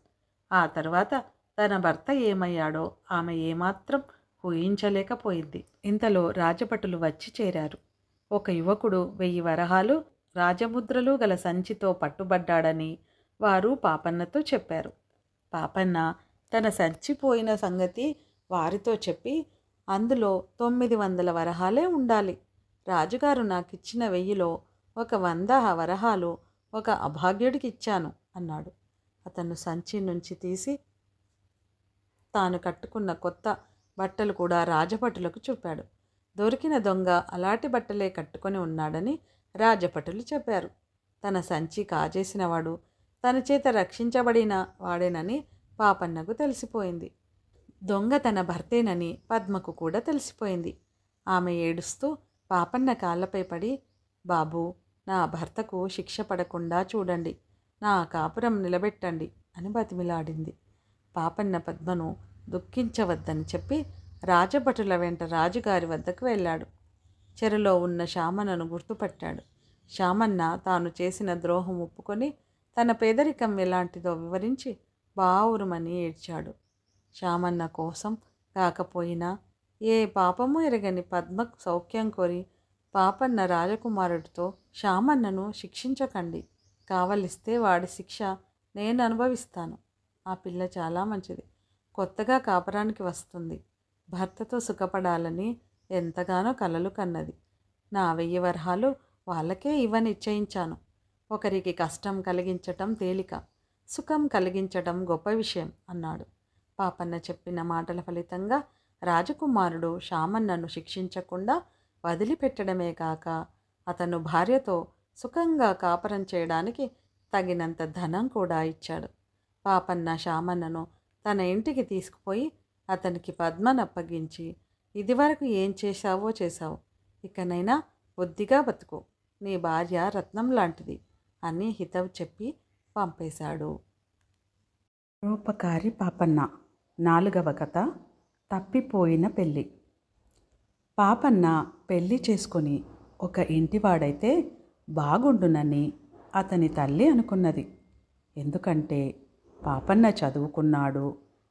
ఆ తర్వాత తన భర్త ఏమయ్యాడో ఆమె ఏమాత్రం ఊహించలేకపోయింది. ఇంతలో రాజభటులు వచ్చి చేరారు. ఒక యువకుడు 1000 వరహాలు రాజముద్రలు గల సంచితో పట్టుబడ్డాడని వారు పాపన్నతో చెప్పారు. పాపన్న తన సంచి పోయిన సంగతి వారితో చెప్పి, అందులో 900 వరహాలే ఉండాలి. రాజుగారు నాకిచ్చిన 1000లో ఒక 100 వరహాలు ఒక అభాగ్యుడికి ఇచ్చాను అన్నాడు. అతను సంచి నుంచి తీసి తాను కట్టుకున్న కొత్త బట్టలు కూడా రాజభటులకు చూపాడు. దొరికిన దొంగ అలాంటి బట్టలే కట్టుకొని ఉన్నాడని రాజభటులు చెప్పారు. తన సంచి కాజేసినవాడు తన చేత రక్షించబడిన వాడేనని పాపన్నకు తెలిసిపోయింది. దొంగ తన భర్తేనని పద్మకు కూడా తెలిసిపోయింది. ఆమె ఏడుస్తూ పాపన్న కాళ్ళపై పడి, బాబూ, నా భర్తకు శిక్ష పడకుండా చూడండి, నా కాపురం నిలబెట్టండి అని బతిమిలాడింది. పాపన్న పద్మను దుఃఖించవద్దని చెప్పి రాజభటుల వెంట రాజుగారి వద్దకు వెళ్ళాడు. చెరలో ఉన్న శామన్నను గుర్తుపట్టాడు. శామన్న తాను చేసిన ద్రోహం ఒప్పుకొని తన పేదరికం ఎలాంటిదో వివరించి బావురుమని ఏడ్చాడు. శామన్న కోసం కాకపోయినా ఏ పాపము ఎరగని పద్మకు సౌఖ్యం కోరి పాపన్న రాజకుమారుడితో, శామన్నను శిక్షించకండి, కావలిస్తే వాడి శిక్ష నేను అనుభవిస్తాను. ఆ పిల్ల చాలా మంచిది, కొత్తగా కాపురానికి వస్తుంది, భర్తతో సుఖపడాలని ఎంతగానో కలలు కన్నది. నా 1000 వరహాలు వాళ్ళకే నిశ్చయించాను. ఒకరికి కష్టం కలిగించటం తేలిక, సుఖం కలిగించటం గొప్ప విషయం అన్నాడు. పాపన్న చెప్పిన మాటల ఫలితంగా రాజకుమారుడు శామన్నను శిక్షించకుండా వదిలిపెట్టడమే కాక అతను భార్యతో సుఖంగా కాపురం చేయడానికి తగినంత ధనం కూడా ఇచ్చాడు. పాపన్న శామన్నను తన ఇంటికి తీసుకుపోయి అతనికి పద్మను అప్పగించి, ఇదివరకు ఏం చేశావో చేశావు, ఇకనైనా బుద్ధిగా బతుకు, నీ భార్య రత్నం లాంటిది అని హితవు చెప్పి పంపేశాడు. పరోపకారి పాపన్న. 4వ కథ, తప్పిపోయిన పెళ్ళి. పాపన్న పెళ్లి చేసుకొని ఒక ఇంటివాడైతే బాగుండునని అతని తల్లి అనుకున్నది. ఎందుకంటే పాపన్న చదువుకున్నాడు,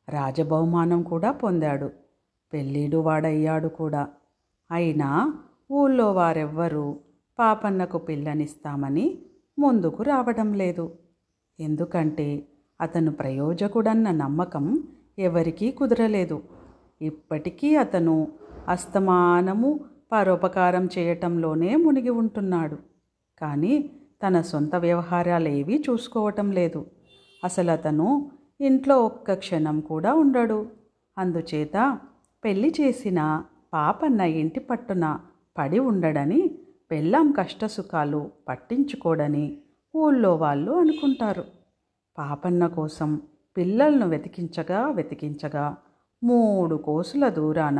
రాజబహుమానం కూడా పొందాడు, పెళ్ళిడు వాడయ్యాడు కూడా. అయినా ఊళ్ళో వారెవ్వరూ పాపన్నకు పిల్లనిస్తామని ముందుకు రావడం లేదు. ఎందుకంటే అతను ప్రయోజకుడన్న నమ్మకం ఎవరికీ కుదరలేదు. ఇప్పటికీ అతను అస్తమానము పరోపకారం చేయటంలోనే మునిగి ఉంటున్నాడు. కానీ తన సొంత వ్యవహారాలేవీ చూసుకోవటం లేదు. అసలు అతను ఇంట్లో ఒక్క క్షణం కూడా ఉండడు. అందుచేత పెళ్లి చేసిన పాపన్న ఇంటి పట్టున పడి ఉండడని, పెళ్ళాం కష్టసుఖాలు పట్టించుకోడని ఊళ్ళో వాళ్ళు అనుకుంటారు. పాపన్న కోసం పిల్లలను వెతికించగా 3 కోసుల దూరాన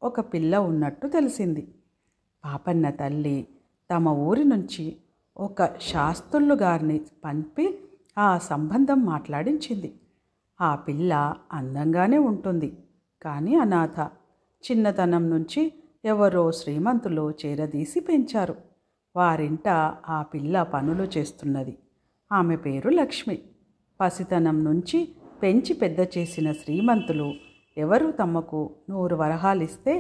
ఒక పిల్ల ఉన్నట్టు తెలిసింది. పాపన్న తల్లి తమ ఊరి నుంచి ఒక శాస్త్రులు గారిని పంపి ఆ సంబంధం మాట్లాడించింది. ఆ పిల్ల అందంగానే ఉంటుంది, కానీ అనాథ. చిన్నతనం నుంచి ఎవరో శ్రీమంతులు చేరదీసి పెంచారు. వారింట ఆ పిల్ల పనులు చేస్తున్నది. ఆమె పేరు లక్ష్మి. పసితనం నుంచి పెంచి పెద్ద చేసిన శ్రీమంతులు ఎవరు తమకు 100 వరహాలిస్తే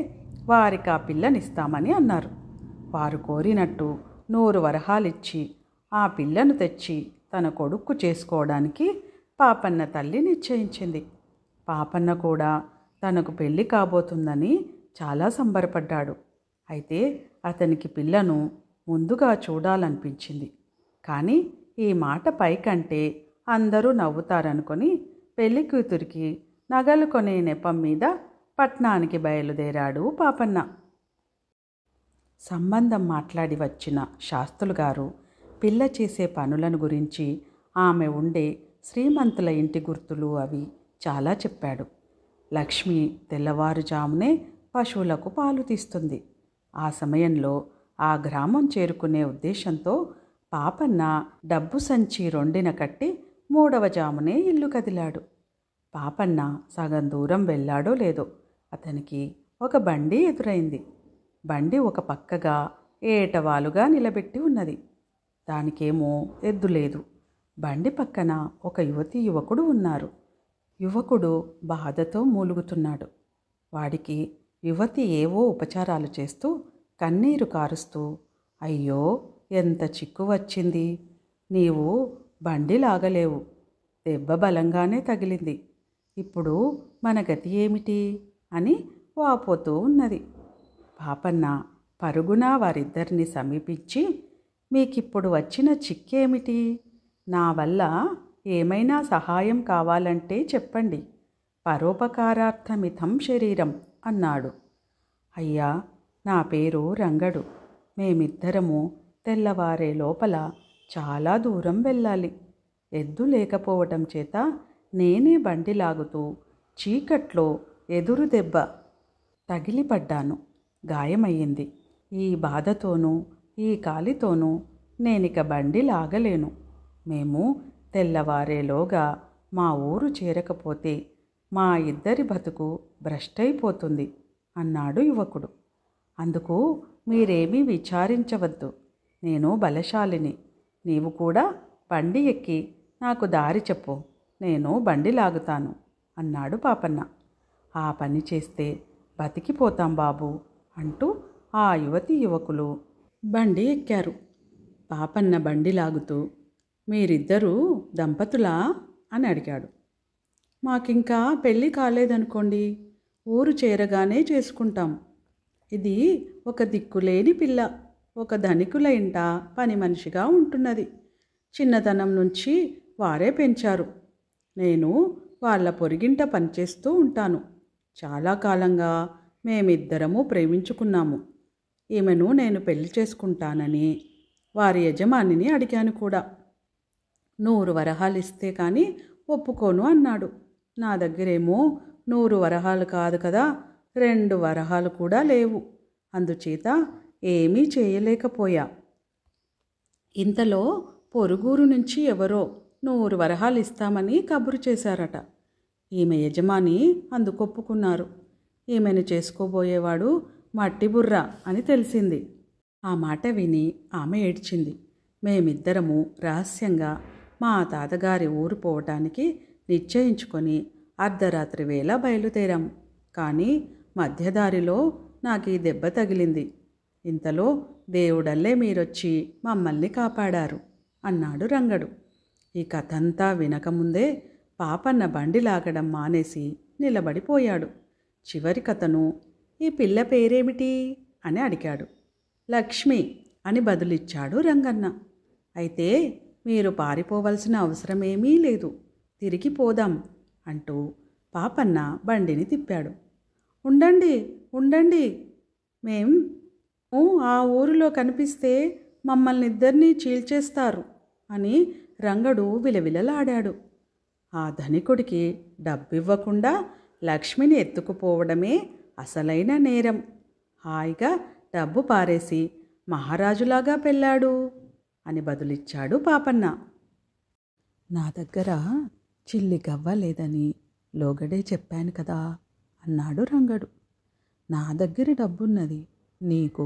వారికి ఆ పిల్లనిస్తామని అన్నారు. వారు కోరినట్టు 100 వరహాలిచ్చి ఆ పిల్లను తెచ్చి తన కొడుక్కు చేసుకోవడానికి పాపన్న తల్లి నిశ్చయించింది. పాపన్న కూడా తనకు పెళ్లి కాబోతుందని చాలా సంబరపడ్డాడు. అయితే అతనికి పిల్లను ముందుగా చూడాలనిపించింది. కానీ ఈ మాట పైకంటే అందరూ నవ్వుతారనుకొని పెళ్లి కూతురికి నగలు కొనే నెపం మీద పట్నానికి బయలుదేరాడు పాపన్న. సంబంధం మాట్లాడి వచ్చిన శాస్త్రులు గారు పిల్ల చేసే పనులను గురించి, ఆమె ఉండే శ్రీమంతుల ఇంటి గుర్తులు అవి చాలా చెప్పాడు. లక్ష్మి తెల్లవారుజామునే పశువులకు పాలు తీస్తుంది. ఆ సమయంలో ఆ గ్రామం చేరుకునే ఉద్దేశంతో పాపన్న డబ్బు సంచి 2న కట్టి 3వ జామునే ఇల్లు కదిలాడు. పాపన్న సగం దూరం వెళ్ళాడో లేదో అతనికి ఒక బండి ఎదురైంది. బండి ఒక పక్కగా ఏటవాలుగా నిలబెట్టి ఉన్నది. దానికేమో ఎద్దు లేదు. బండి పక్కన ఒక యువకుడు ఉన్నారు. యువకుడు బాధతో మూలుగుతున్నాడు. వాడికి యువతి ఏవో ఉపచారాలు చేస్తూ కన్నీరు కారుస్తూ, అయ్యో ఎంత చిక్కు వచ్చింది, నీవు బండి లాగలేవు, దెబ్బ బలంగానే తగిలింది, ఇప్పుడు మన గతి ఏమిటి అని వాపోతూ ఉన్నది. పాపన్న పరుగున వారిద్దరిని సమీపించి, మీకిప్పుడు వచ్చిన చిక్కేమిటి, నా వల్ల ఏమైనా సహాయం కావాలంటే చెప్పండి, పరోపకారార్థమితం శరీరం అన్నాడు. అయ్యా, నా పేరు రంగడు. మేమిద్దరము తెల్లవారే లోపల చాలా దూరం వెళ్ళాలి. ఎద్దు లేకపోవటం చేత నేనే బండి లాగుతూ చీకట్లో ఎదురు దెబ్బ తగిలిపడ్డాను. గాయమయ్యింది. ఈ బాధతోనూ ఈ కాలితోనూ నేనిక బండి లాగలేను. మేము తెల్లవారేలోగా మా ఊరు చేరకపోతే మా ఇద్దరి బతుకు భ్రష్టైపోతుంది అన్నాడు యువకుడు. అందుకు మీరేమీ విచారించవద్దు, నేను బలశాలిని. నీవు కూడా బండి ఎక్కి నాకు దారి చెప్పు, నేను బండి లాగుతాను అన్నాడు పాపన్న. ఆ పని చేస్తే బతికిపోతాం బాబు అంటూ ఆ యువకులు బండి ఎక్కారు. పాపన్న బండి లాగుతూ, మీరిద్దరూ దంపతులా అని అడిగాడు. మాకింకా పెళ్ళి కాలేదనుకోండి, ఊరు చేరగానే చేసుకుంటాం. ఇది ఒక దిక్కులేని పిల్ల, ఒక ధనికుల ఇంట పని మనిషిగా ఉంటున్నది. చిన్నతనం నుంచి వారే పెంచారు. నేను వాళ్ళ పొరిగింట పనిచేస్తూ ఉంటాను. చాలా కాలంగా మేమిద్దరము ప్రేమించుకున్నాము. ఈమెను నేను పెళ్లి చేసుకుంటానని వారి యజమానిని అడిగాను కూడా. 100 వరహాలు ఇస్తే కానీ ఒప్పుకోను అన్నాడు. నా దగ్గరేమో 100 వరహాలు కాదు కదా, 2 వరహాలు కూడా లేవు. అందుచేత ఏమీ చేయలేకపోయా. ఇంతలో పొరుగురు నుంచి ఎవరో 100 వరహాలు ఇస్తామని కబురు చేశారట. ఈమె యజమాని అందుకొప్పుకున్నారు. ఈమెను చేసుకోబోయేవాడు మట్టి బుర్ర అని తెలిసింది. ఆ మాట విని ఆమె ఏడ్చింది. మేమిద్దరము రహస్యంగా మా తాతగారి ఊరు పోవటానికి నిశ్చయించుకొని అర్ధరాత్రి వేళ బయలుదేరాం. కానీ మధ్యదారిలో నాకు ఈ దెబ్బ తగిలింది. ఇంతలో దేవుడల్లే మీరొచ్చి మమ్మల్ని కాపాడారు అన్నాడు రంగడు. ఈ కథంతా వినకముందే పాపన్న బండి లాగడం మానేసి నిలబడిపోయాడు. చివరి కథను ఈ పిల్ల పేరేమిటి అని అడిగాడు. లక్ష్మి అని బదులిచ్చాడు రంగన్న. అయితే మీరు పారిపోవలసిన అవసరమేమీ లేదు, తిరిగి పోదాం అంటూ పాపన్న బండిని తిప్పాడు. ఉండండి ఉండండి, మేం ఆ ఊరిలో కనిపిస్తే మమ్మల్ని ఇద్దరినీ చీల్చేస్తారు అని రంగడు విలవిలలాడాడు. ఆ ధనికుడికి డబ్బివ్వకుండా లక్ష్మిని ఎత్తుకుపోవడమే అసలైన నేరం. హాయిగా డబ్బు పారేసి మహారాజులాగా పెళ్ళాడు అని బదులిచ్చాడు పాపన్న. నా దగ్గర చిల్లి గవ్వ లేదని లోగడే చెప్పాను కదా అన్నాడు రంగడు. నా దగ్గర డబ్బున్నది, నీకు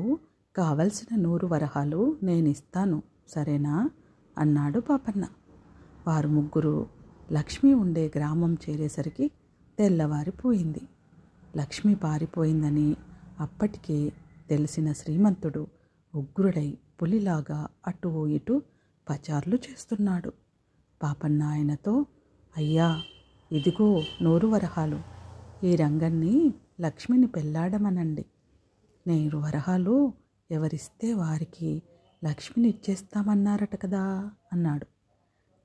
కావలసిన 100 వరహాలు నేనిస్తాను, సరేనా అన్నాడు పాపన్న. వారు ముగ్గురు లక్ష్మి ఉండే గ్రామం చేరేసరికి తెల్లవారిపోయింది. లక్ష్మి పారిపోయిందని అప్పటికే తెలిసిన శ్రీమంతుడు ఉగ్రుడై పులిలాగా అటు ఇటు పచార్లు చేస్తున్నాడు. పాపన్న ఆయనతో, అయ్యా ఇదిగో 100 వరహాలు, ఈ రంగన్ని లక్ష్మిని పెళ్ళాడమనండి. 100 వరహాలు ఎవరిస్తే వారికి లక్ష్మిని ఇచ్చేస్తామన్నారట కదా అన్నాడు.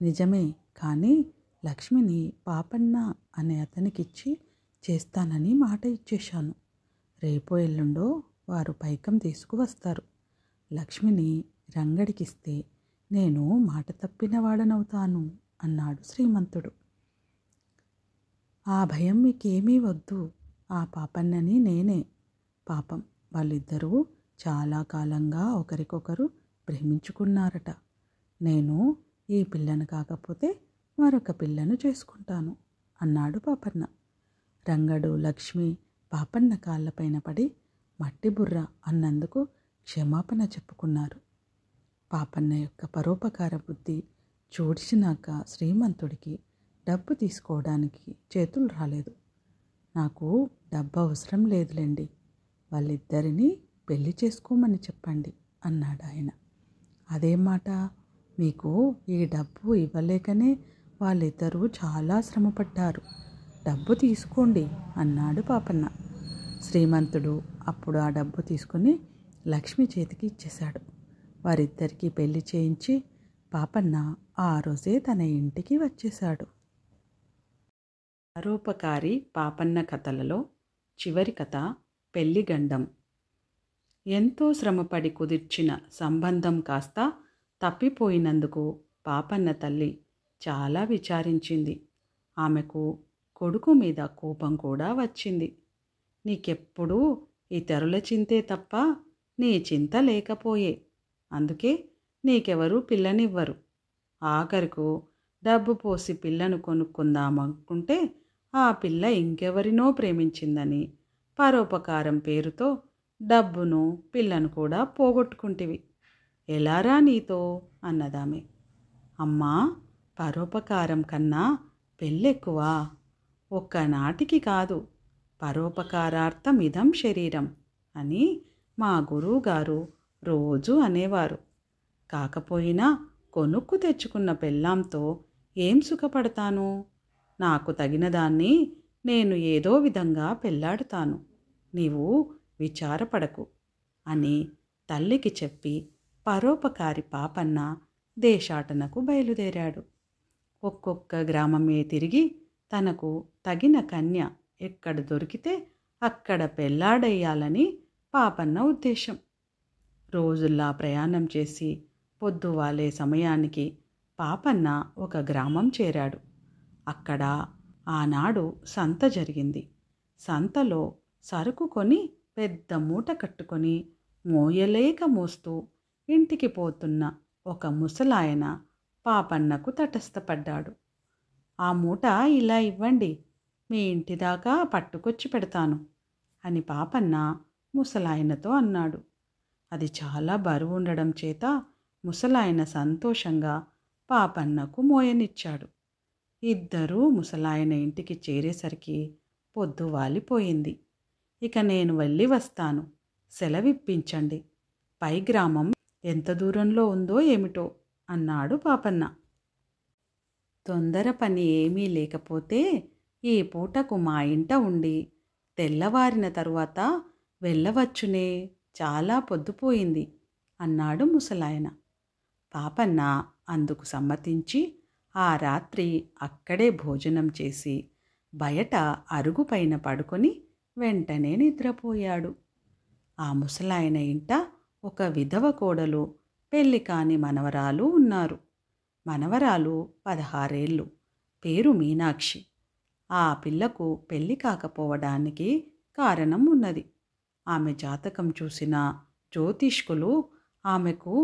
నిజమే, కానీ లక్ష్మిని పాపన్న అనే అతనికిచ్చి చేస్తానని మాట ఇచ్చేశాను. రేపో ఎల్లుండో వారు పైకం తీసుకువస్తారు. లక్ష్మిని రంగడికిస్తే నేను మాట తప్పిన వాడనవుతాను అన్నాడు శ్రీమంతుడు. ఆ భయం మీకేమీ వద్దు, ఆ పాపన్నని నేనే. పాపం వాళ్ళిద్దరూ చాలా కాలంగా ఒకరికొకరు ప్రేమించుకున్నారట. నేను ఈ పిల్లను కాకపోతే మరొక పిల్లను చేసుకుంటాను అన్నాడు పాపన్న. రంగడు లక్ష్మి పాపన్న కాళ్ళపైన పడి మట్టి బుర్ర అన్నందుకు క్షమాపణ చెప్పుకున్నారు. పాపన్న యొక్క పరోపకార బుద్ధి చూడిచినాక శ్రీమంతుడికి డబ్బు తీసుకోవడానికి చేతులు రాలేదు. నాకు డబ్బు అవసరం లేదులేండి, వాళ్ళిద్దరినీ పెళ్లి చేసుకోమని చెప్పండి అన్నాడు ఆయన. అదేం మాట, మీకు ఈ డబ్బు ఇవ్వలేకనే వాళ్ళిద్దరూ చాలా శ్రమపడ్డారు, డబ్బు తీసుకోండి అన్నాడు పాపన్న. శ్రీమంతుడు అప్పుడు ఆ డబ్బు తీసుకుని లక్ష్మి చేతికి ఇచ్చేశాడు. వారిద్దరికీ పెళ్లి చేయించి పాపన్న ఆ రోజే తన ఇంటికి వచ్చేశాడు. పరోపకారి పాపన్న కథలలో చివరి కథ పెళ్లిగండం. ఎంతో శ్రమపడి కుదిర్చిన సంబంధం కాస్త తప్పిపోయినందుకు పాపన్న తల్లి చాలా విచారించింది. ఆమెకు కొడుకు మీద కోపం కూడా వచ్చింది. నీకెప్పుడూ ఇతరుల చింతే తప్ప నీ చింత లేకపోయే, అందుకే నీకెవరూ పిల్లనివ్వరు. ఆఖరుకు డబ్బు పోసి పిల్లను కొనుక్కుందామనుకుంటే ఆ పిల్ల ఇంకెవరినో ప్రేమించిందని పరోపకారం పేరుతో డబ్బును పిల్లను కూడా పోగొట్టుకుంటివి. ఎలారా నీతో అన్నదామె. అమ్మా, పరోపకారం కన్నా పెళ్ళెక్కువా? ఒక్కనాటికి కాదు, పరోపకారార్థమిదం శరీరం అని మా గురువుగారు రోజూ అనేవారు. కాకపోయినా కొనుక్కు తెచ్చుకున్న పెళ్ళాంతో ఏం సుఖపడతాను? నాకు తగినదాన్ని నేను ఏదో విధంగా పెళ్ళాడుతాను, నీవు విచారపడకు అని తల్లికి చెప్పి పరోపకారి పాపన్న దేశాటనకు బయలుదేరాడు. ఒక్కొక్క గ్రామమే తిరిగి తనకు తగిన కన్య ఎక్కడ దొరికితే అక్కడ పెళ్ళాడేయాలని పాపన్న ఉద్దేశం. రోజుల్లా ప్రయాణం చేసి పొద్దువాలే సమయానికి పాపన్న ఒక గ్రామం చేరాడు. అక్కడ ఆనాడు సంత జరిగింది. సంతలో సరుకు కొని పెద్ద మూట కట్టుకొని మోయలేక మోస్తూ ఇంటికి పోతున్న ఒక ముసలాయన పాపన్నకు తటస్థపడ్డాడు. ఆ మూట ఇలా ఇవ్వండి, మీ ఇంటి దాకా పట్టుకొచ్చి పెడతాను అని పాపన్న ముసలాయనతో అన్నాడు. అది చాలా బరువుండడం చేత ముసలాయన సంతోషంగా పాపన్నకు మోయనిచ్చాడు. ఇద్దరూ ముసలాయన ఇంటికి చేరేసరికి పొద్దు వాలిపోయింది. ఇక నేను వెళ్ళి వస్తాను, సెలవిప్పించండి. పై గ్రామం ఎంత దూరంలో ఉందో ఏమిటో అన్నాడు పాపన్న. తొందర పని ఏమీ లేకపోతే ఈ పూటకు మా ఇంట ఉండి తెల్లవారిన తరువాత వెళ్ళవచ్చునే, చాలా పొద్దుపోయింది అన్నాడు ముసలాయన. పాపన్న అందుకు సమ్మతించి ఆ రాత్రి అక్కడే భోజనం చేసి బయట అరుగుపైన పడుకొని వెంటనే నిద్రపోయాడు. ఆ ముసలాయన ఇంట ఒక విధవ కోడలు, పెళ్లి కాని మనవరాలు ఉన్నారు. మనవరాలు 16 ఏళ్ళు, పేరు మీనాక్షి. ఆ పిల్లకు పెళ్లి కాకపోవడానికి కారణం ఉన్నది. ఆమె జాతకం చూసిన జ్యోతిష్కులు ఆమెకు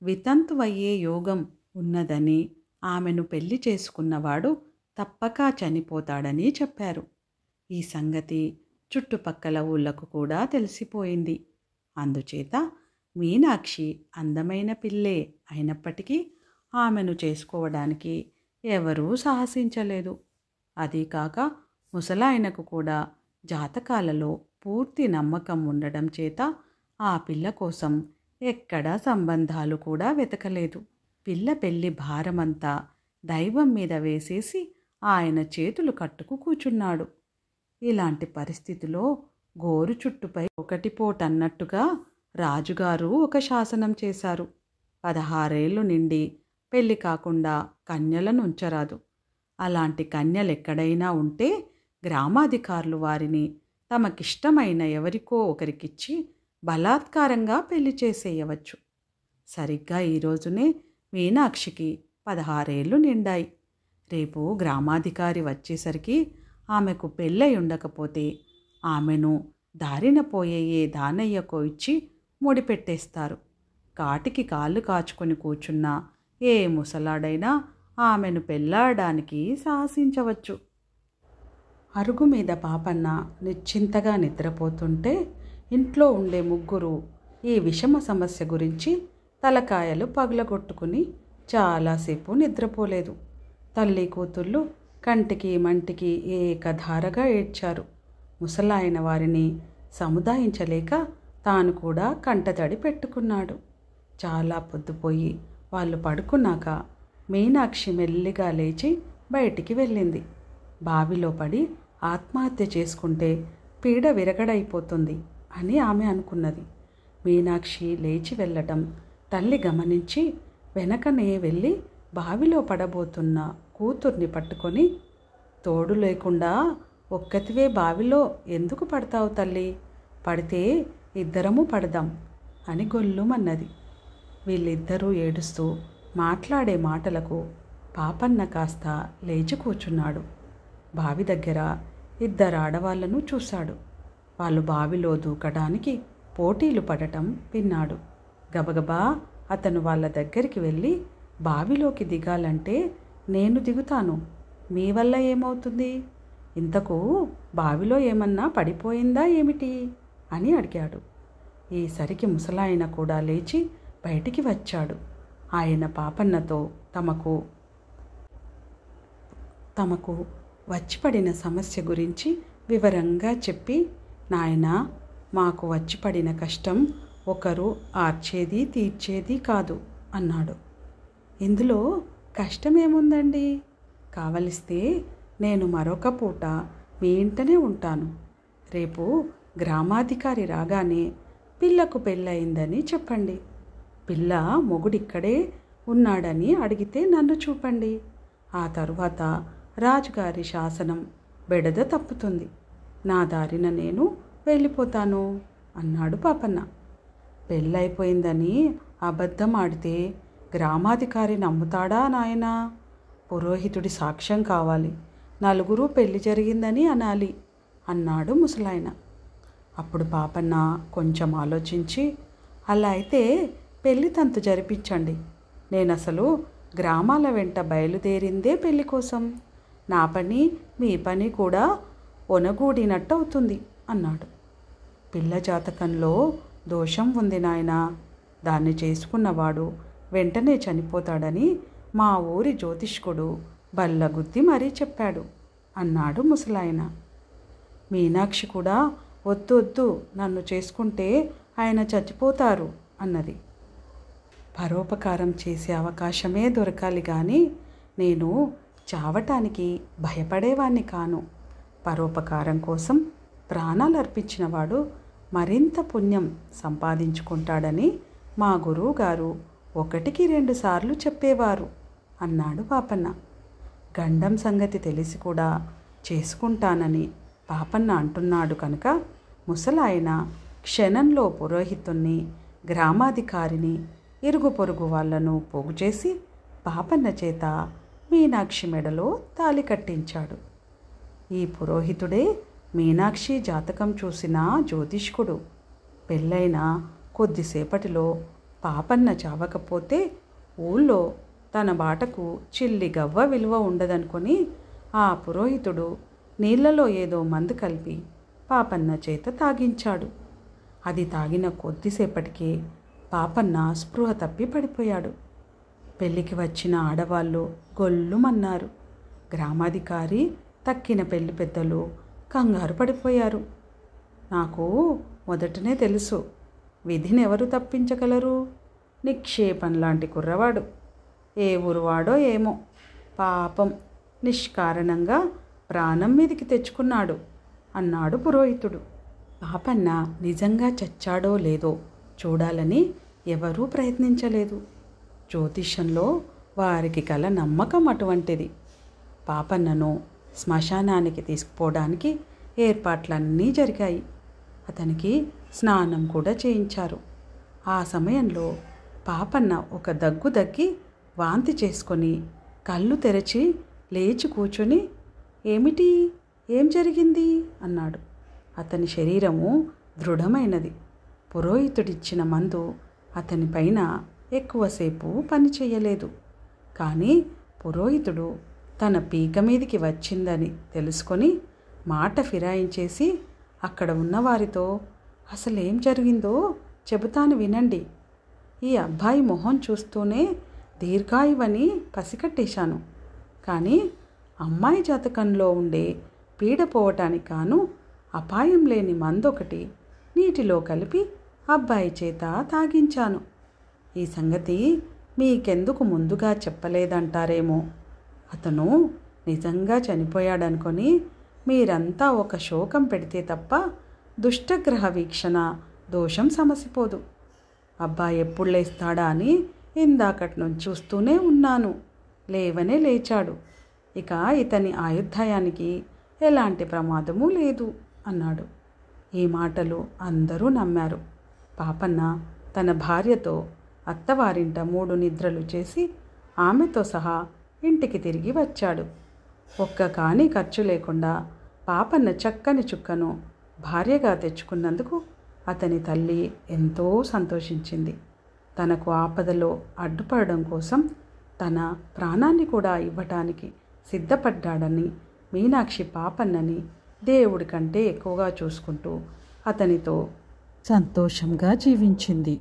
వితంతువయ్యే యోగం ఉన్నదని, ఆమెను పెళ్లి చేసుకున్నవాడు తప్పక చనిపోతాడని చెప్పారు. ఈ సంగతి చుట్టుపక్కల ఊళ్ళకు కూడా తెలిసిపోయింది. అందుచేత మీనాక్షి అందమైన పిల్లే అయినప్పటికీ ఆమెను చేసుకోవడానికి ఎవరూ సాహసించలేదు. అదీకాక ముసలాయనకు కూడా జాతకాలలో పూర్తి నమ్మకం ఉండడం చేత ఆ పిల్ల కోసం ఎక్కడా సంబంధాలు కూడా వెతకలేదు. పిల్ల పెళ్లి భారమంతా దైవం మీద వేసేసి ఆయన చేతులు కట్టుకు కూచున్నాడు. ఇలాంటి పరిస్థితిలో గోరు చుట్టుపై ఒకటి పోటన్నట్టుగా రాజుగారు ఒక శాసనం చేశారు. 16 ఏళ్ళు నిండి పెళ్లి కాకుండా కన్యలను ఉంచరాదు. అలాంటి కన్యలెక్కడైనా ఉంటే గ్రామాధికారులు వారిని తమకిష్టమైన ఎవరికో ఒకరికిచ్చి బలాత్కారంగా పెళ్లి చేసేయవచ్చు. సరిగ్గా ఈ రోజునే మీనాక్షికి 16 ఏళ్ళు నిండాయి. రేపు గ్రామాధికారి వచ్చేసరికి ఆమెకు పెళ్ళై ఉండకపోతే ఆమెను దారిన పోయే ఏ దానయ్యకో ఇచ్చి ముడిపెట్టేస్తారు. కాటికి కాళ్ళు కాచుకొని కూర్చున్న ఏ ముసలాడైనా ఆమెను పెళ్లాడడానికి సాహసించవచ్చు. అరుగు మీద పాపన్న నిశ్చింతగా నిద్రపోతుంటే ఇంట్లో ఉండే ముగ్గురు ఈ విషమ సమస్య గురించి తలకాయలు పగలగొట్టుకుని చాలాసేపు నిద్రపోలేదు. తల్లి కూతుళ్ళు కంటికి మంటికి ఏకధారగా ఏడ్చారు. ముసలాయన వారిని సముదాయించలేక తాను కూడా కంటతడి పెట్టుకున్నాడు. చాలా పొద్దుపోయి వాళ్ళు పడుకున్నాక మీనాక్షి మెల్లిగా లేచి బయటికి వెళ్ళింది. బావిలో పడి ఆత్మహత్య చేసుకుంటే పీడ విరగడైపోతుంది అని ఆమె అనుకున్నది. మీనాక్షి లేచి వెళ్ళటం తల్లి గమనించి వెనకనే వెళ్ళి బావిలో పడబోతున్న కూతుర్ని పట్టుకొని, తోడు లేకుండా ఒక్కతివే బావిలో ఎందుకు పడతావు తల్లి, పడితే ఇద్దరము పడదాం అని గొల్లుమన్నది. వీళ్ళిద్దరూ ఏడుస్తూ మాట్లాడే మాటలకు పాపన్న కాస్త లేచి కూర్చున్నాడు. బావి దగ్గర 2 ఆడవాళ్లను చూశాడు. వాళ్ళు బావిలో దూకడానికి పోటీలు పడటం విన్నాడు. గబగబా అతను వాళ్ళ దగ్గరికి వెళ్ళి, బావిలోకి దిగాలంటే నేను దిగుతాను, మీ వల్ల ఏమవుతుంది, ఇంతకు బావిలో ఏమన్నా పడిపోయిందా ఏమిటి అని అడిగాడు. ఈసరికి ముసలాయన కూడా లేచి బయటికి వచ్చాడు. ఆయన పాపన్నతో తమకు వచ్చిపడిన సమస్య గురించి వివరంగా చెప్పి, నాయనా, మాకు వచ్చిపడిన కష్టం ఒకరు ఆర్చేది తీర్చేది కాదు అన్నాడు. ఇందులో కష్టమేముందండి, కావలిస్తే నేను మరొక పూట మీ ఇంటనే ఉంటాను. రేపు గ్రామాధికారి రాగానే పిల్లకు పెళ్ళయిందని చెప్పండి. పిల్ల మొగుడిక్కడే ఉన్నాడని అడిగితే నన్ను చూపండి. ఆ తరువాత రాజుగారి శాసనం బెడద తప్పుతుంది. నా దారిన నేను వెళ్ళిపోతాను అన్నాడు పాపన్న. పెళ్ళైపోయిందని అబద్ధం ఆడితే గ్రామాధికారి నమ్ముతాడా నాయనా? పురోహితుడి సాక్ష్యం కావాలి, 4 పెళ్లి జరిగిందని అనాలి అన్నాడు ముసలాయన. అప్పుడు పాపన్న కొంచెం ఆలోచించి, అలా అయితే పెళ్లి తంతు జరిపించండి. నేనసలు గ్రామాల వెంట బయలుదేరిందే పెళ్లి కోసం. నా పని మీ పని కూడా ఒనగూడినట్టు అవుతుంది అన్నాడు. పిల్ల జాతకంలో దోషం ఉంది నాయనా, దాన్ని చేసుకున్నవాడు వెంటనే చనిపోతాడని మా ఊరి జ్యోతిష్కుడు బల్లగుద్ది మరీ చెప్పాడు అన్నాడు ముసలాయన. మీనాక్షి కూడా వద్దు వద్దు, నన్ను చేసుకుంటే ఆయన చచ్చిపోతారు అన్నది. పరోపకారం చేసే అవకాశమే దొరకాలి కానీ నేను చావటానికి భయపడేవాణ్ణి కాను. పరోపకారం కోసం ప్రాణాలు అర్పించినవాడు మరింత పుణ్యం సంపాదించుకుంటాడని మా గురువుగారు 1-2 సార్లు చెప్పేవారు అన్నాడు పాపన్న. గండం సంగతి తెలిసి కూడా చేసుకుంటానని పాపన్న అంటున్నాడు కనుక ముసలాయన క్షణంలో పురోహితుణ్ణి, గ్రామాధికారిని, ఇరుగు పొరుగు వాళ్లను పోగు చేసి పాపన్న చేత మీనాక్షి మెడలో తాళి కట్టించాడు. ఈ పురోహితుడే మీనాక్షి జాతకం చూసిన జ్యోతిష్కుడు. పెళ్ళైన కొద్దిసేపటిలో పాపన్న చావకపోతే ఊళ్ళో తన బాటకు చిల్లి గవ్వ విలువ ఉండదనుకొని ఆ పురోహితుడు నీళ్లలో ఏదో మందు కలిపి పాపన్న చేత తాగించాడు. అది తాగిన కొద్దిసేపటికే పాపన్న స్పృహ తప్పి పడిపోయాడు. పెళ్ళికి వచ్చిన ఆడవాళ్ళు గొల్లుమన్నారు. గ్రామాధికారి, తక్కిన పెళ్లి పెద్దలు కంగారు పడిపోయారు. నాకు మొదటనే తెలుసు, విధిని ఎవరు తప్పించగలరు? నిక్షేపం లాంటి కుర్రవాడు, ఏ ఊరువాడో ఏమో, పాపం నిష్కారణంగా ప్రాణం మీదికి తెచ్చుకున్నాడు అన్నాడు పురోహితుడు. పాపన్న నిజంగా చచ్చాడో లేదో చూడాలని ఎవరూ ప్రయత్నించలేదు. జ్యోతిష్యంలో వారికి కల నమ్మకం అటువంటిది. పాపన్నను శ్మశానానికి తీసుకుపోవడానికి ఏర్పాట్లన్నీ జరిగాయి. అతనికి స్నానం కూడా చేయించారు. ఆ సమయంలో పాపన్న ఒక దగ్గు దగ్గి వాంతి చేసుకొని కళ్ళు తెరచి లేచి కూర్చొని, ఏమిటి, ఏం జరిగింది అన్నాడు. అతని శరీరము దృఢమైనది. పురోహితుడిచ్చిన మందు అతని పైన ఎక్కువసేపు పనిచేయలేదు. కానీ పురోహితుడు తన పీక మీదికి వచ్చిందని తెలుసుకొని మాట ఫిరాయించేసి అక్కడ ఉన్నవారితో, అసలేం జరిగిందో చెబుతాను వినండి. ఈ అబ్బాయి మొహం చూస్తూనే దీర్ఘాయువని పసికట్టేశాను. కానీ అమ్మాయి జాతకంలో ఉండే పీడ పోవటానికి గాను అపాయం లేని మందొకటి నీటిలో కలిపి అబ్బాయి చేత తాగించాను. ఈ సంగతి మీకెందుకు ముందుగా చెప్పలేదంటారేమో. అతను నిజంగా చనిపోయాడనుకొని మీరంతా ఒక శోకం పెడితే తప్ప దుష్టగ్రహ వీక్షణ దోషం సమసిపోదు. అబ్బాయి ఎప్పుడు లేస్తాడా అని ఇందాకటి నుంచి చూస్తూనే ఉన్నాను. లేవనే లేచాడు. ఇక ఇతని ఆయుర్దాయానికి ఎలాంటి ప్రమాదము లేదు అన్నాడు. ఈ మాటలు అందరూ నమ్మారు. పాపన్న తన భార్యతో అత్తవారింట 3 నిద్రలు చేసి ఆమెతో సహా ఇంటికి తిరిగి వచ్చాడు. ఒక్క కాని ఖర్చు లేకుండా పాపన్న చక్కని చుక్కను భార్యగా తెచ్చుకున్నందుకు అతని తల్లి ఎంతో సంతోషించింది. తనకు ఆపదలో అడ్డుపడడం కోసం తన ప్రాణాన్ని కూడా ఇవ్వటానికి సిద్ధపడ్డాడని మీనాక్షి పాపన్నని దేవుడి కంటే ఎక్కువగా చూసుకుంటూ అతనితో సంతోషంగా జీవించింది.